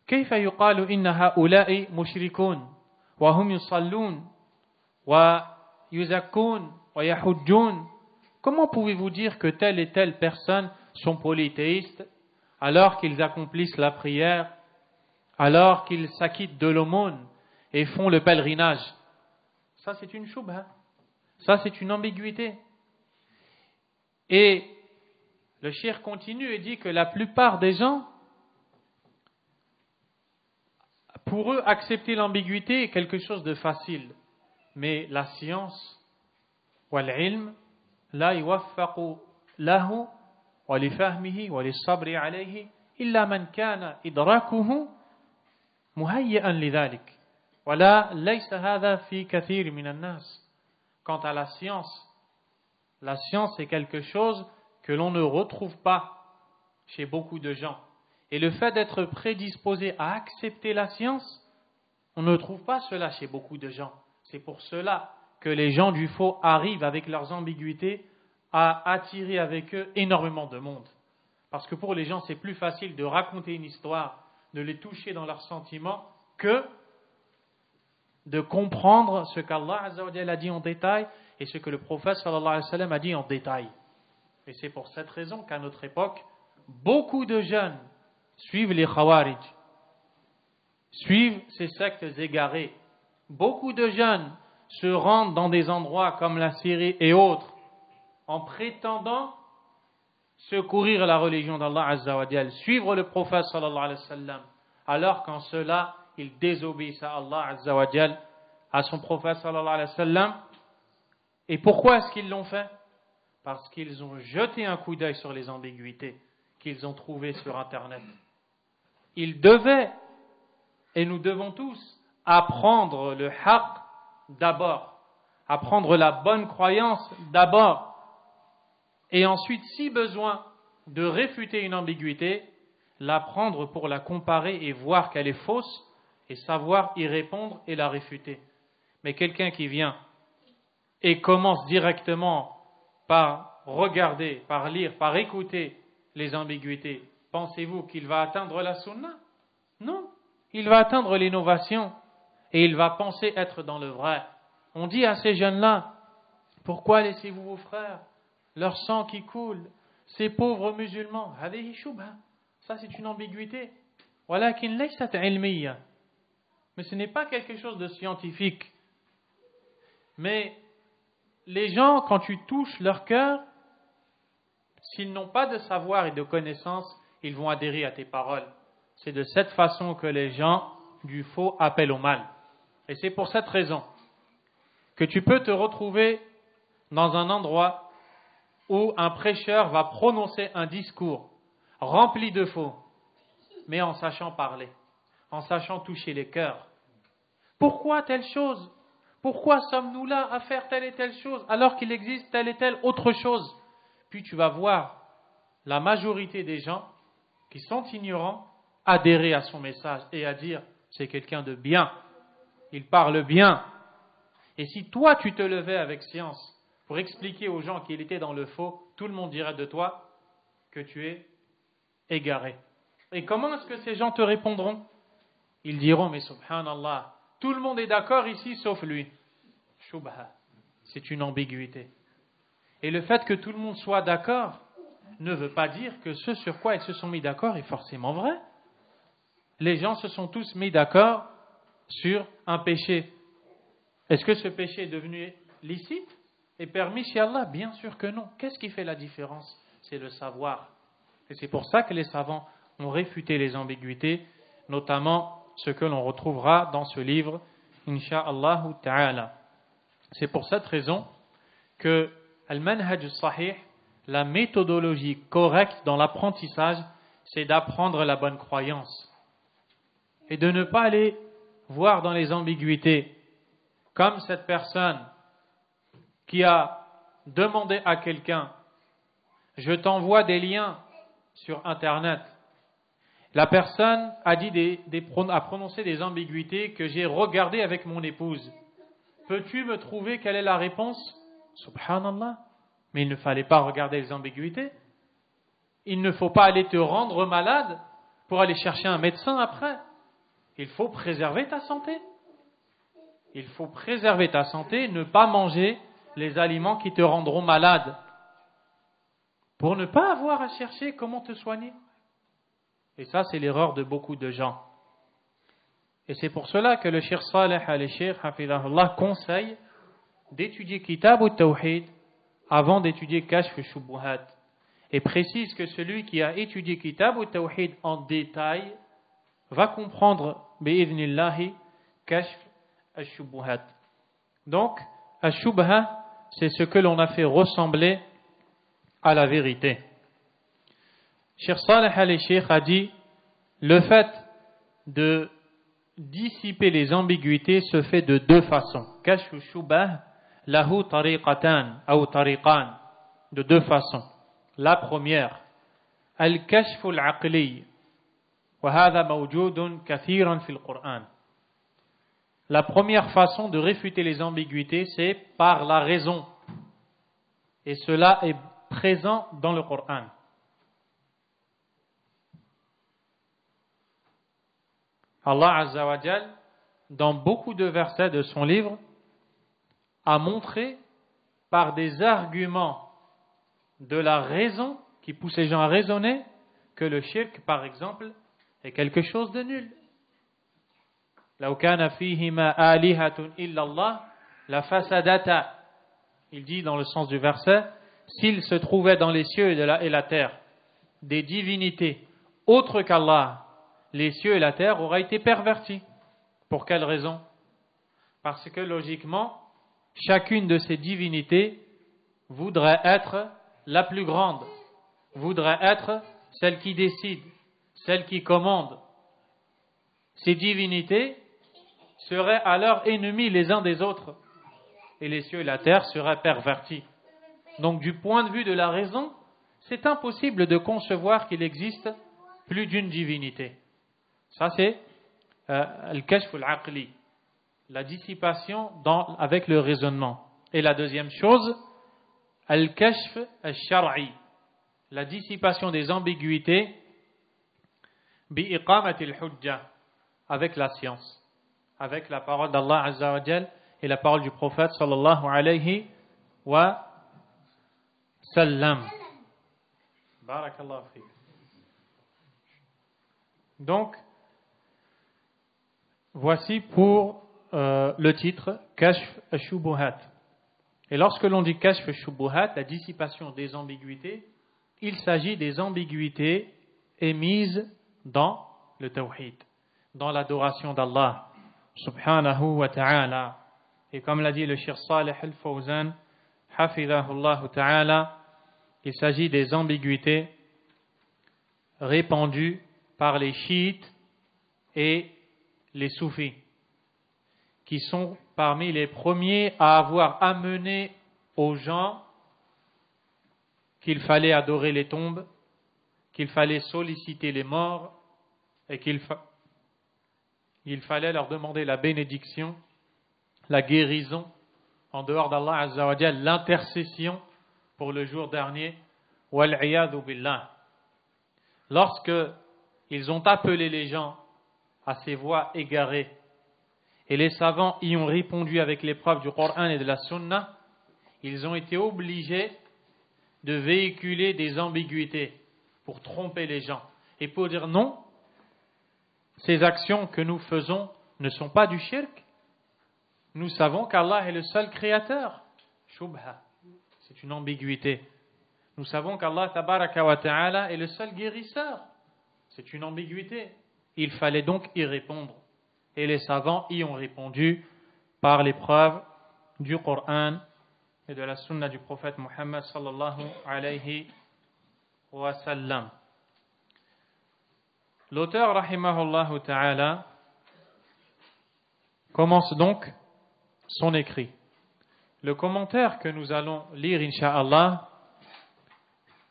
كيف يقال إن هؤلاء مشركون وهم يصلون ويزكون ويحجون. Comment pouvez-vous dire que telle et telle personne sont polythéistes alors qu'ils accomplissent la prière, alors qu'ils s'acquittent de l'aumône et font le pèlerinage? Ça, c'est une choubha. Ça, c'est une ambiguïté. Et le cheikh continue et dit que la plupart des gens, pour eux, accepter l'ambiguïté est quelque chose de facile. Mais la science, wal-ilm, la yuwaffaqu lahu wa li fahmihi wa li sabri alayhi illa man kana idrakuhu muhayyan li dhalik. Wala laysa hadha fi kathir min an-nas. Quant à la science est quelque chose que l'on ne retrouve pas chez beaucoup de gens. Et le fait d'être prédisposé à accepter la science, on ne trouve pas cela chez beaucoup de gens. C'est pour cela que les gens du faux arrivent avec leurs ambiguïtés à attirer avec eux énormément de monde. Parce que pour les gens, c'est plus facile de raconter une histoire, de les toucher dans leurs sentiments, que de comprendre ce qu'Allah Azza wa Jalla a dit en détail et ce que le prophète sallallahu alayhi wa sallam a dit en détail. Et c'est pour cette raison qu'à notre époque, beaucoup de jeunes suivent les Khawarij, suivent ces sectes égarées. Beaucoup de jeunes se rendent dans des endroits comme la Syrie et autres en prétendant secourir la religion d'Allah Azza wa Jal, suivre le prophète sallallahu alayhi wa sallam, alors qu'en cela, ils désobéissent à Allah Azza wa Jal, à son prophète sallallahu alayhi wa sallam. Et pourquoi est-ce qu'ils l'ont fait? Parce qu'ils ont jeté un coup d'œil sur les ambiguïtés qu'ils ont trouvées sur Internet. Ils devaient, et nous devons tous, apprendre le haqq d'abord, apprendre la bonne croyance d'abord, et ensuite, si besoin de réfuter une ambiguïté, l'apprendre pour la comparer et voir qu'elle est fausse, et savoir y répondre et la réfuter. Mais quelqu'un qui vient et commence directement par regarder, par lire, par écouter les ambiguïtés, pensez-vous qu'il va atteindre la sunna? Non, il va atteindre l'innovation et il va penser être dans le vrai. On dit à ces jeunes-là, pourquoi laissez-vous vos frères, leur sang qui coule, ces pauvres musulmans? Ça c'est une ambiguïté. Mais ce n'est pas quelque chose de scientifique. Mais les gens, quand tu touches leur cœur, s'ils n'ont pas de savoir et de connaissance, ils vont adhérer à tes paroles. C'est de cette façon que les gens du faux appellent au mal. Et c'est pour cette raison que tu peux te retrouver dans un endroit où un prêcheur va prononcer un discours rempli de faux, mais en sachant parler, en sachant toucher les cœurs. Pourquoi telle chose? Pourquoi sommes-nous là à faire telle et telle chose alors qu'il existe telle et telle autre chose? Puis tu vas voir la majorité des gens qui sont ignorants adhérer à son message et à dire c'est quelqu'un de bien, il parle bien. Et si toi tu te levais avec science pour expliquer aux gens qu'il était dans le faux, tout le monde dirait de toi que tu es égaré. Et comment est-ce que ces gens te répondront? Ils diront mais subhanallah, tout le monde est d'accord ici sauf lui. Shubha, c'est une ambiguïté. Et le fait que tout le monde soit d'accord ne veut pas dire que ce sur quoi ils se sont mis d'accord est forcément vrai. Les gens se sont tous mis d'accord sur un péché. Est-ce que ce péché est devenu licite et permis chez Allah? Bien sûr que non. Qu'est-ce qui fait la différence? C'est le savoir. Et c'est pour ça que les savants ont réfuté les ambiguïtés, notamment ce que l'on retrouvera dans ce livre, Inch'Allah Ta'ala. C'est pour cette raison que Al-Manhaj al-Sahih, la méthodologie correcte dans l'apprentissage, c'est d'apprendre la bonne croyance et de ne pas aller voir dans les ambiguïtés, comme cette personne qui a demandé à quelqu'un « Je t'envoie des liens sur Internet ». La personne a a prononcé des ambiguïtés que j'ai regardées avec mon épouse. Peux-tu me trouver quelle est la réponse? Subhanallah. Mais il ne fallait pas regarder les ambiguïtés. Il ne faut pas aller te rendre malade pour aller chercher un médecin après. Il faut préserver ta santé. Il faut préserver ta santé, ne pas manger les aliments qui te rendront malade pour ne pas avoir à chercher comment te soigner. Et ça, c'est l'erreur de beaucoup de gens. Et c'est pour cela que le Cheikh Saleh al-Cheikh Hafidahullah conseille d'étudier Kitab al-Tawhid avant d'étudier Kashf al-Shubuhat. Et précise que celui qui a étudié Kitab al-Tawhid en détail va comprendre, bi'idhnillahi, Kashf al-Shubuhat. Donc, al-Shubha, c'est ce que l'on a fait ressembler à la vérité. Cheikh Saleh al-Cheikh a dit, le fait de dissiper les ambiguïtés se fait de deux façons. Kashf shubah lahu tariqatan ou tariqan, de deux façons. La première, al-kashf al-aqli, wa hadha mawjudun kathiran fil Qur'an. La première façon de réfuter les ambiguïtés, c'est par la raison. Et cela est présent dans le Coran. Allah Azza wa Jal, dans beaucoup de versets de son livre, a montré par des arguments de la raison qui poussent les gens à raisonner que le shirk, par exemple, est quelque chose de nul. لو كان فيهما آلهة إلا الله لفسدتا. Il dit dans le sens du verset, s'il se trouvait dans les cieux et la terre des divinités autres qu'Allah, les cieux et la terre auraient été pervertis. Pour quelle raison? Parce que logiquement, chacune de ces divinités voudrait être la plus grande, voudrait être celle qui décide, celle qui commande. Ces divinités seraient alors ennemis les uns des autres et les cieux et la terre seraient pervertis. Donc du point de vue de la raison, c'est impossible de concevoir qu'il existe plus d'une divinité. Ça c'est al-kashf al-aqli, la dissipation avec le raisonnement. Et la deuxième chose, al-kashf al-shar'i, la dissipation des ambiguïtés bi-iqamati al-hujja, avec la science, avec la parole d'Allah Azza wa Jal et la parole du prophète sallallahu alayhi wa sallam. Barakallahu fik. Donc, voici pour le titre Kashf al-Shubuhat. Et lorsque l'on dit Kashf al-Shubuhat, la dissipation des ambiguïtés, il s'agit des ambiguïtés émises dans le tawhid, dans l'adoration d'Allah subhanahu wa ta'ala. Et comme l'a dit le Cheikh Salih al-Fawzan, hafidhahullah ta'ala, il s'agit des ambiguïtés répandues par les chiites et les soufis, qui sont parmi les premiers à avoir amené aux gens qu'il fallait adorer les tombes, qu'il fallait solliciter les morts et qu'il fallait leur demander la bénédiction, la guérison en dehors d'Allah Azza wa Jal, l'intercession pour le jour dernier. Wal-'iyadhu billah. Lorsque ils ont appelé les gens à ces voies égarées et les savants y ont répondu avec les preuves du Coran et de la Sunna, ils ont été obligés de véhiculer des ambiguïtés pour tromper les gens et pour dire non, ces actions que nous faisons ne sont pas du shirk. Nous savons qu'Allah est le seul créateur. Shubha, c'est une ambiguïté. Nous savons qu'Allah tabaraka wa ta'ala est le seul guérisseur. C'est une ambiguïté. Il fallait donc y répondre. Et les savants y ont répondu par les preuves du Coran et de la sunna du prophète Muhammad sallallahu alayhi wa sallam. L'auteur rahimahullah ta'ala commence donc son écrit. Le commentaire que nous allons lire, incha'Allah,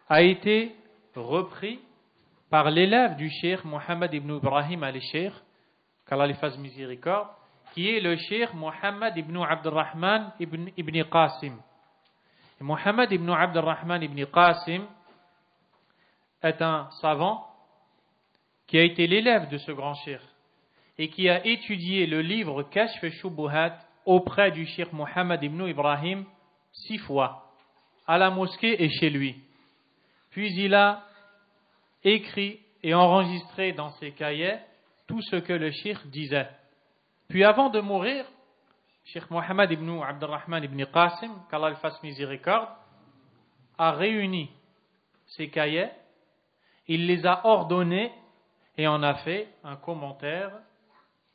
a été repris par l'élève du cheikh Mohammed ibn Ibrahim al-Cheikh, qu'Allah lui fasse miséricorde, qui est le cheikh Mohammed ibn Abdurrahman ibn Qasim. Et Mohammed ibn Abdurrahman ibn Qasim est un savant qui a été l'élève de ce grand cheikh et qui a étudié le livre Kashf al-Shubuhat auprès du cheikh Mohammed ibn Ibrahim 6 fois, à la mosquée et chez lui. Puis il a écrit et enregistré dans ses cahiers tout ce que le cheikh disait. Puis avant de mourir, cheikh Mohammed ibn Abdurrahman ibn Qasim, qu'Allah le fasse miséricorde, a réuni ses cahiers, il les a ordonnés et en a fait un commentaire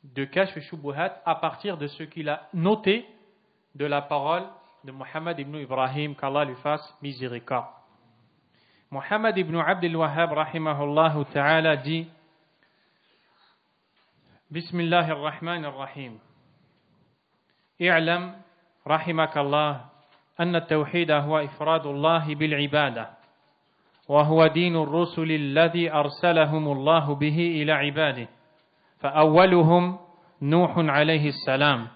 de Kashf al-Shubuhat à partir de ce qu'il a noté de la parole de Mohammed ibn Ibrahim, qu'Allah lui fasse miséricorde. Mohammed ibn Abdul Wahhab rahimahullah ta'ala dit Bismillahir Rahmanir Rahim. اعلم رحمك الله أن التوحيد هو إفراد الله بالعبادة وهو دين الرسل الذي أرسلهم الله به إلى عباده فأولهم نوح عليه السلام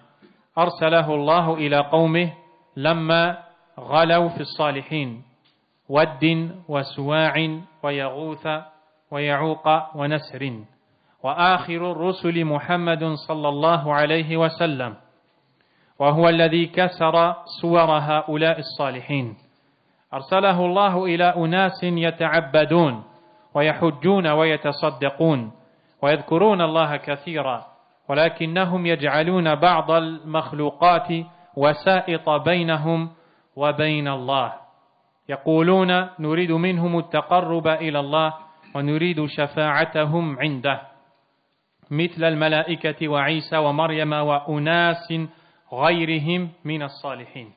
أرسله الله إلى قومه لما غلوا في الصالحين ود وسواع ويغوث ويعوق ونسر وآخر الرسل محمد صلى الله عليه وسلم وهو الذي كسر صور هؤلاء الصالحين أرسله الله إلى أناس يتعبدون ويحجون ويتصدقون ويذكرون الله كثيرا ولكنهم يجعلون بعض المخلوقات وسائط بينهم وبين الله يقولون نريد منهم التقرب إلى الله ونريد شفاعتهم عنده مثل الملائكة وعيسى ومريم وأناس غيرهم من الصالحين.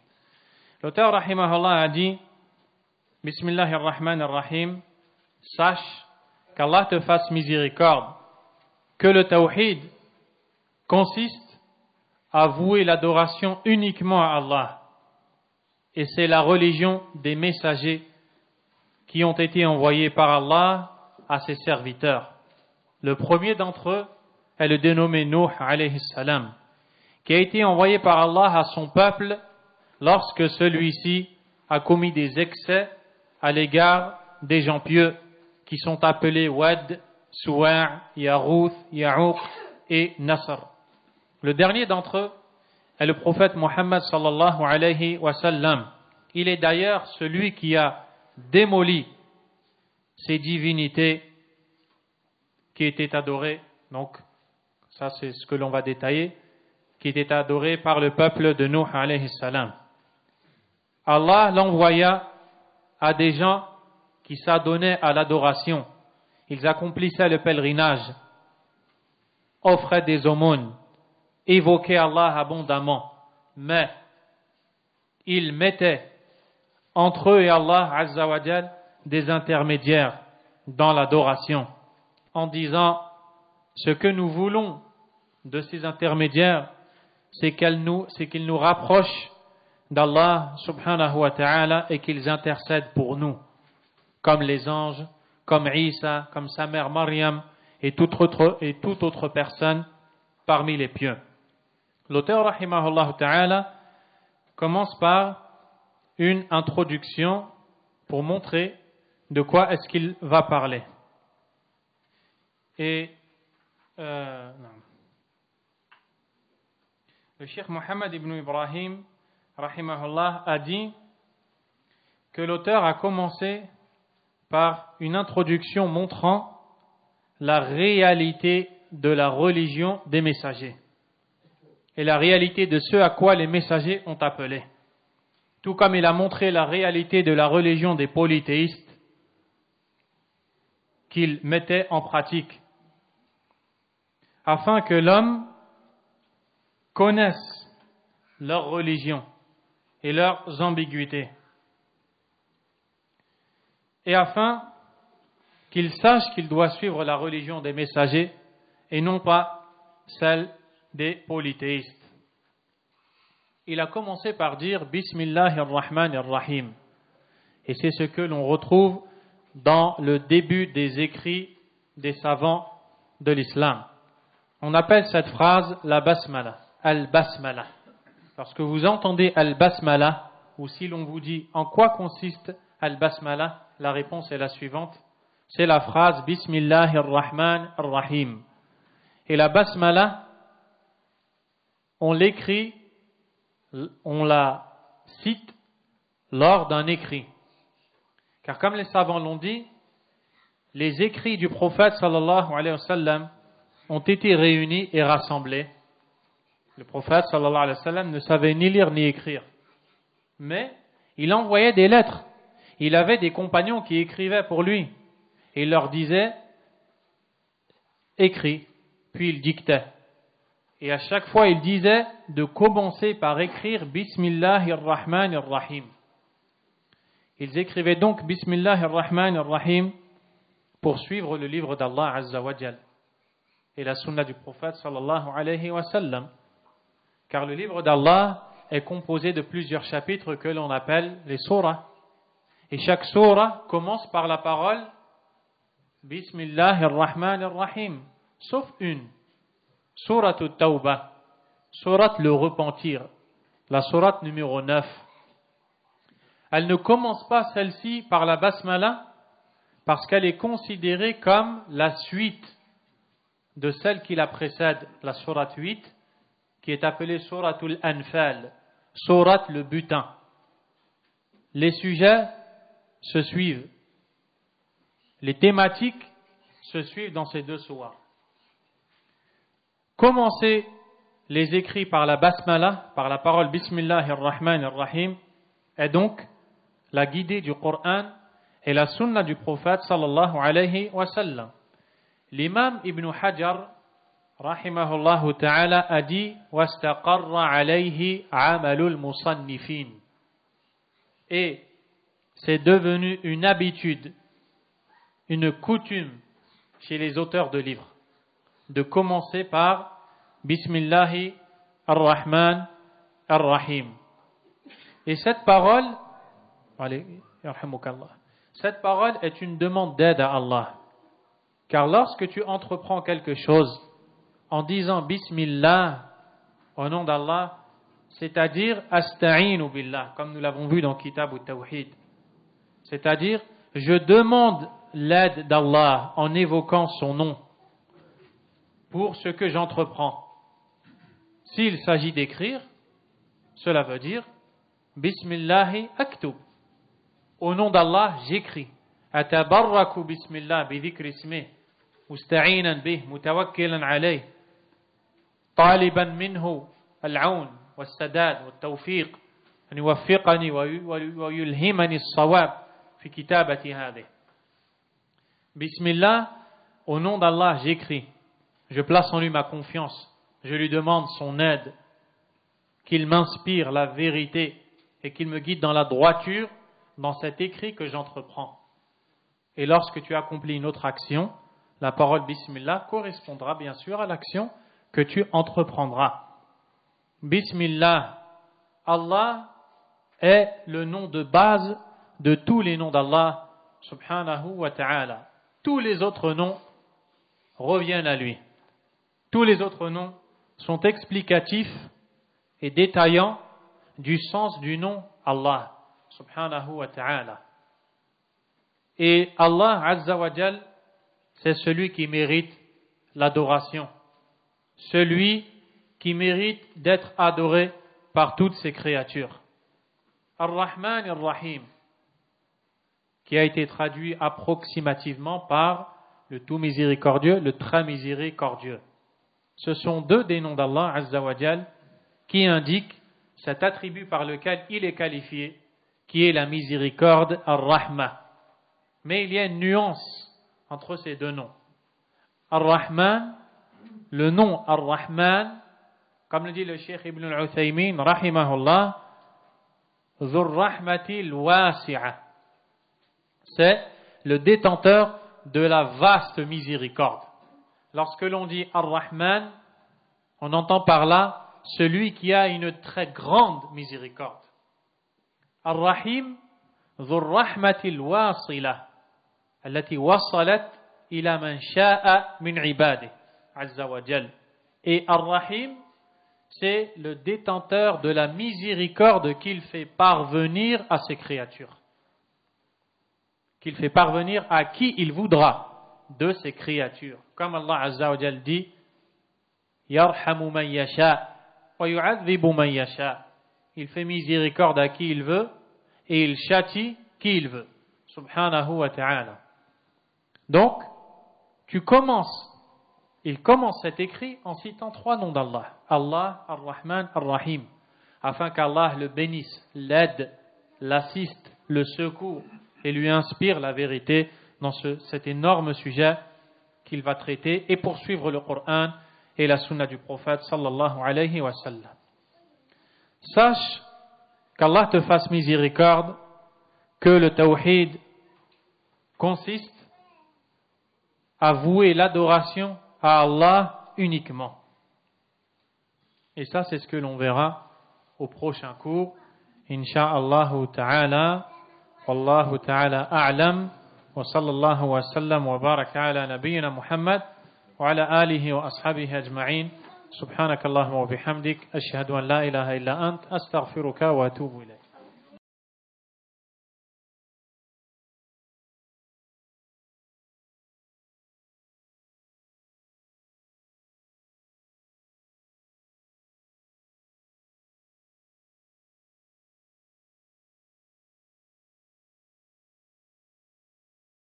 L'auteur rahimahullah a dit Bismillahir Rahmanir Rahim, sache qu'Allah te fasse miséricorde, que le tawhid consiste à vouer l'adoration uniquement à Allah, et c'est la religion des messagers qui ont été envoyés par Allah à ses serviteurs. Le premier d'entre eux est le dénommé Nuh alayhi salam, qui a été envoyé par Allah à son peuple lorsque celui-ci a commis des excès à l'égard des gens pieux qui sont appelés Wad, Suwa', Yarouth, Ya'uq et Nasr. Le dernier d'entre eux est le prophète Muhammad sallallahu alayhi wa sallam. Il est d'ailleurs celui qui a démoli ces divinités qui étaient adorées, donc ça c'est ce que l'on va détailler, qui étaient adorées par le peuple de Nuh alayhi salam. Allah l'envoya à des gens qui s'adonnaient à l'adoration. Ils accomplissaient le pèlerinage, offraient des aumônes, évoquaient Allah abondamment, mais ils mettaient entre eux et Allah Azza wa Jal des intermédiaires dans l'adoration, en disant ce que nous voulons de ces intermédiaires, c'est qu'ils nous rapprochent d'Allah subhanahu wa ta'ala et qu'ils intercèdent pour nous, comme les anges, comme Isa, comme sa mère Maryam et toute autre personne parmi les pieux. L'auteur rahimahullah ta'ala commence par une introduction pour montrer de quoi est-ce qu'il va parler. Et le Cheikh Mohammed ibn Ibrahim rahimahullah a dit que l'auteur a commencé par une introduction montrant la réalité de la religion des messagers et la réalité de ce à quoi les messagers ont appelé, tout comme il a montré la réalité de la religion des polythéistes qu'ils mettaient en pratique, afin que l'homme connaisse leur religion et leurs ambiguïtés, et afin qu'il sache qu'il doit suivre la religion des messagers et non pas celle des polythéistes. Il a commencé par dire Bismillahir Rahmanir Rahim, et c'est ce que l'on retrouve dans le début des écrits des savants de l'islam. On appelle cette phrase la basmala, al-basmala. Lorsque vous entendez al-basmala, ou si l'on vous dit en quoi consiste al-basmala, la réponse est la suivante, c'est la phrase Bismillahir Rahmanir Rahim. Et la basmala, on l'écrit, on la cite lors d'un écrit. Car comme les savants l'ont dit, les écrits du prophète sallallahu alayhi wa sallam ont été réunis et rassemblés. Le prophète sallallahu alayhi wa sallam ne savait ni lire ni écrire, mais il envoyait des lettres. Il avait des compagnons qui écrivaient pour lui et il leur disait écris, puis il dictait. Et à chaque fois il disait de commencer par écrire Bismillahir Rahmanir Rahim. Ils écrivaient donc Bismillahir Rahmanir Rahim pour suivre le livre d'Allah Azza wa Jal et la sunna du prophète sallallahu alayhi wa sallam, car le livre d'Allah est composé de plusieurs chapitres que l'on appelle les surahs, et chaque surah commence par la parole Bismillahir Rahmanir Rahim, sauf une, Surat At-Tawbah, Surat le repentir, la Surat numéro 9. Elle ne commence pas celle-ci par la basmala parce qu'elle est considérée comme la suite de celle qui la précède, la Surat 8, qui est appelée Suratul Anfal, Surat le butin. Les sujets se suivent, les thématiques se suivent dans ces deux sourates. commencer les écrits par la basmala, par la parole Bismillahir Rahmanir Rahim, est donc la guidée du Coran et la sunna du prophète sallallahu alayhi wa sallam. L'imam Ibn Hajar, rahimahullah ta'ala, a dit wastaqarra alayhi amalul musannifin. Et c'est devenu une habitude, une coutume chez les auteurs de livres de commencer par Bismillahi ar-Rahman ar-Rahim. Et cette parole, cette parole est une demande d'aide à Allah. Car lorsque tu entreprends quelque chose en disant Bismillah au nom d'Allah, c'est-à-dire Asta'inu billah, comme nous l'avons vu dans Kitab al-Tawhid, c'est-à-dire je demande l'aide d'Allah en évoquant son nom pour ce que j'entreprends. S'il s'agit d'écrire, cela veut dire Bismillahi aktub. Au nom d'Allah, j'écris. Atabarraku bismillah bidhikr ismih, musta'inan bih, mutawakkilan alayh, taliban minhu al-aun was-sadad wat-tawfiq, an yuwaffiqani wa yulhimani as-sawab fi kitabati hadhihi. Bismillah, au nom d'Allah, j'écris. Je place en lui ma confiance. Je lui demande son aide, qu'il m'inspire la vérité et qu'il me guide dans la droiture dans cet écrit que j'entreprends. Et lorsque tu accomplis une autre action, la parole Bismillah correspondra bien sûr à l'action que tu entreprendras. Bismillah, Allah est le nom de base de tous les noms d'Allah subhanahu wa ta'ala. Tous les autres noms reviennent à lui. Tous les autres noms sont explicatifs et détaillants du sens du nom Allah subhanahu wa ta'ala. Et Allah azza wa jal, c'est celui qui mérite l'adoration, celui qui mérite d'être adoré par toutes ses créatures. Ar-Rahman ar-Rahim, qui a été traduit approximativement par le tout miséricordieux, le très miséricordieux. Ce sont deux des noms d'Allah azza wa jal qui indiquent cet attribut par lequel il est qualifié, qui est la miséricorde, Ar-Rahma. Mais il y a une nuance entre ces deux noms. Ar-Rahman, le nom Ar-Rahman, comme le dit le Cheikh Ibn al-Uthaymin, rahimahullah, Dhur Rahmatil Wasi'a. C'est le détenteur de la vaste miséricorde. Lorsque l'on dit Ar-Rahman, on entend par là celui qui a une très grande miséricorde. Ar-Rahim, Dhur Rahmatil Wasila, التي وصلت إلى من شاء من عباده عز وجل. Et Ar-Rahim, c'est le détenteur de la miséricorde qu'il fait parvenir à ses créatures. Qu'il fait parvenir à qui il voudra de ses créatures. Comme Allah Azza wa Jal dit, Yarhamu man yasha wa yu'adhibu man yasha. Il fait miséricorde à qui il veut et il châtie qui il veut. Subhanahu wa ta'ala. Donc, il commence cet écrit en citant trois noms d'Allah. Allah, Ar-Rahman, Ar-Rahim. Afin qu'Allah le bénisse, l'aide, l'assiste, le secoue et lui inspire la vérité dans cet énorme sujet qu'il va traiter et poursuivre le Coran et la sunna du prophète sallallahu alayhi wa sallam. Sache qu'Allah te fasse miséricorde, que le tawhid consiste à vouer l'adoration à Allah uniquement. Et ça, c'est ce que l'on verra au prochain cours. Inch'Allah ta'ala. Wallahu ta'ala a'lam. Wa sallallahu wa sallam wa baraka ala nabiyyina Muhammad wa ala alihi wa ashabihi ajma'in. Subhanakallahumma wa bihamdik. Ashhadu an la ilaha illa ant. Astaghfiruka wa atubu ilayk.